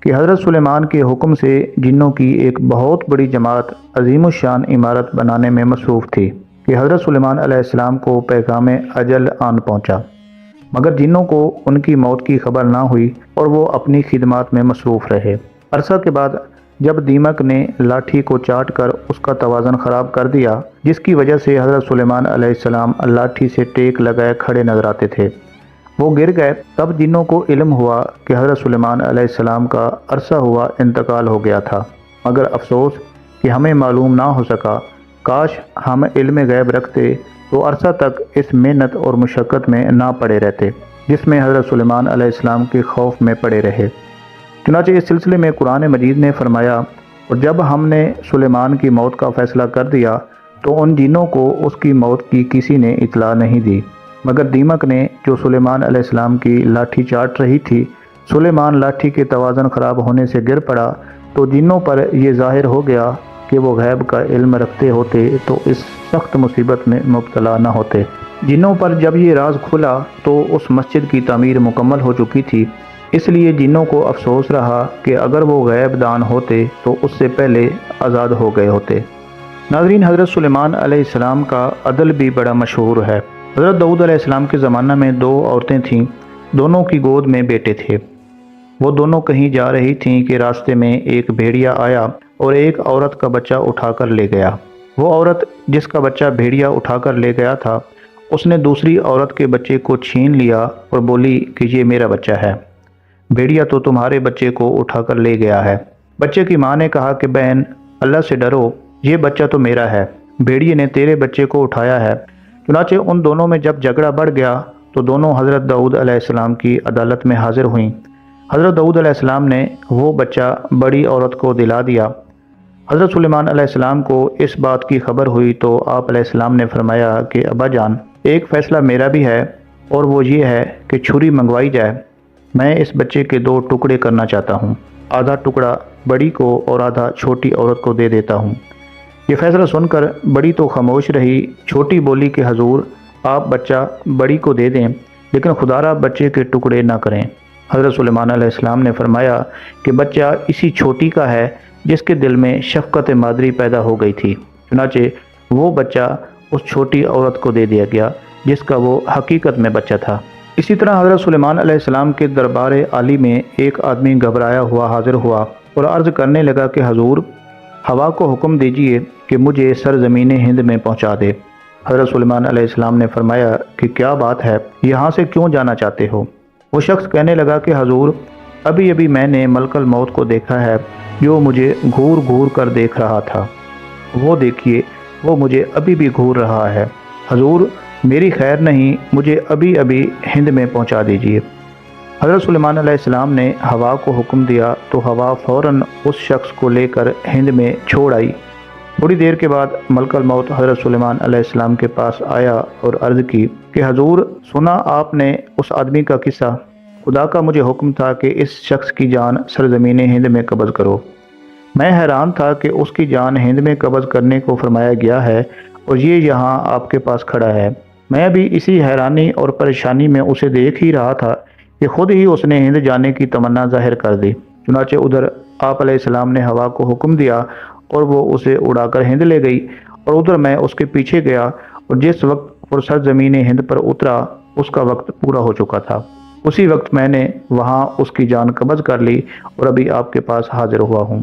کہ حضرت سلیمان کے حکم سے جنوں کی ایک بہت بڑی جماعت عظیم الشان عمارت بنانے میں مصروف تھی کہ حضرت سلیمان علیہ السلام کو پیغام اجل آن پہنچا، مگر جنوں کو ان کی موت کی خبر نہ ہوئی اور وہ اپنی خدمات میں مصروف رہے۔ عرصہ کے بعد جب دیمک نے لاٹھی کو چاٹ کر اس کا توازن خراب کر دیا، جس کی وجہ سے حضرت سلیمان علیہ السلام لاٹھی سے ٹیک لگائے کھڑے نظر آتے تھے، وہ گر گئے۔ تب جنوں کو علم ہوا کہ حضرت سلیمان علیہ السلام کا عرصہ ہوا انتقال ہو گیا تھا، مگر افسوس کہ ہمیں معلوم نہ ہو سکا۔ کاش ہم علم غیب رکھتے تو عرصہ تک اس محنت اور مشقت میں نہ پڑے رہتے جس میں حضرت سلیمان علیہ السلام کے خوف میں پڑے رہے۔ چنانچہ اس سلسلے میں قرآن مجید نے فرمایا، اور جب ہم نے سلیمان کی موت کا فیصلہ کر دیا تو ان جنوں کو اس کی موت کی کسی نے اطلاع نہیں دی، مگر دیمک نے جو سلیمان علیہ السلام کی لاٹھی چاٹ رہی تھی۔ سلیمان لاٹھی کے توازن خراب ہونے سے گر پڑا تو جنوں پر یہ ظاہر ہو گیا کہ وہ غیب کا علم رکھتے ہوتے تو اس سخت مصیبت میں مبتلا نہ ہوتے۔ جنوں پر جب یہ راز کھلا تو اس مسجد کی تعمیر مکمل ہو چکی تھی اس لیے جنوں کو افسوس رہا کہ اگر وہ غیب دان ہوتے تو اس سے پہلے آزاد ہو گئے ہوتے۔ ناظرین، حضرت سلیمان علیہ السلام کا عدل بھی بڑا مشہور ہے۔ حضرت داؤد علیہ السلام کے زمانہ میں 2 عورتیں تھیں، دونوں کی گود میں بیٹے تھے۔ وہ دونوں کہیں جا رہی تھیں کہ راستے میں ایک بھیڑیا آیا اور ایک عورت کا بچہ اٹھا کر لے گیا۔ وہ عورت جس کا بچہ بھیڑیا اٹھا کر لے گیا تھا، اس نے دوسری عورت کے بچے کو چھین لیا اور بولی کہ یہ میرا بچہ ہے، بھیڑیا تو تمہارے بچے کو اٹھا کر لے گیا ہے۔ بچے کی ماں نے کہا کہ بہن، اللہ سے ڈرو، یہ بچہ تو میرا ہے، بھیڑیے نے تیرے بچے کو اٹھایا ہے۔ چنانچہ ان دونوں میں جب جھگڑا بڑھ گیا تو دونوں حضرت داؤد علیہ السلام کی عدالت میں حاضر ہوئیں۔ حضرت داؤد علیہ السلام نے وہ بچہ بڑی عورت کو دلا دیا۔ حضرت سلیمان علیہ السلام کو اس بات کی خبر ہوئی تو آپ علیہ السلام نے فرمایا کہ ابا جان، ایک فیصلہ میرا بھی ہے، اور وہ یہ ہے کہ چھری منگوائی جائے۔ میں اس بچے کے 2 ٹکڑے کرنا چاہتا ہوں، آدھا ٹکڑا بڑی کو اور آدھا چھوٹی عورت کو دے دیتا ہوں۔ یہ فیصلہ سن کر بڑی تو خاموش رہی، چھوٹی بولی کہ حضور، آپ بچہ بڑی کو دے دیں، لیکن خدا را بچے کے ٹکڑے نہ کریں۔ حضرت سلیمان علیہ السلام نے فرمایا کہ بچہ اسی چھوٹی کا ہے جس کے دل میں شفقت مادری پیدا ہو گئی تھی۔ چنانچہ وہ بچہ اس چھوٹی عورت کو دے دیا گیا جس کا وہ حقیقت میں بچہ تھا۔ اسی طرح حضرت سلیمان علیہ السلام کے دربار عالی میں ایک آدمی گھبرایا ہوا حاضر ہوا اور عرض کرنے لگا کہ حضور، ہوا کو حکم دیجئے کہ مجھے سرزمین ہند میں پہنچا دے۔ حضرت سلیمان علیہ السلام نے فرمایا کہ کیا بات ہے، یہاں سے کیوں جانا چاہتے ہو؟ وہ شخص کہنے لگا کہ حضور، ابھی ابھی میں نے ملک الموت کو دیکھا ہے جو مجھے گھور گھور کر دیکھ رہا تھا۔ وہ دیکھیے، وہ مجھے ابھی بھی گھور رہا ہے۔ حضور، میری خیر نہیں، مجھے ابھی ابھی ہند میں پہنچا دیجیے۔ حضرت سلیمان علیہ السلام نے ہوا کو حکم دیا تو ہوا فوراً اس شخص کو لے کر ہند میں چھوڑ آئی۔ تھوڑی دیر کے بعد ملک الموت حضرت سلیمان علیہ السلام کے پاس آیا اور عرض کی کہ حضور، سنا آپ نے اس آدمی کا قصہ؟ خدا کا مجھے حکم تھا کہ اس شخص کی جان سرزمین ہند میں قبض کرو۔ میں حیران تھا کہ اس کی جان ہند میں قبض کرنے کو فرمایا گیا ہے اور یہ یہاں آپ کے پاس کھڑا ہے۔ میں بھی اسی حیرانی اور پریشانی میں اسے دیکھ ہی رہا تھا کہ خود ہی اس نے ہند جانے کی تمنا ظاہر کر دی۔ چنانچہ ادھر آپ علیہ السلام نے ہوا کو حکم دیا اور وہ اسے اڑا کر ہند لے گئی، اور ادھر میں اس کے پیچھے گیا، اور جس وقت وہ سرزمین ہند پر اترا اس کا وقت پورا ہو چکا تھا۔ اسی وقت میں نے وہاں اس کی جان قبض کر لی اور ابھی آپ کے پاس حاضر ہوا ہوں۔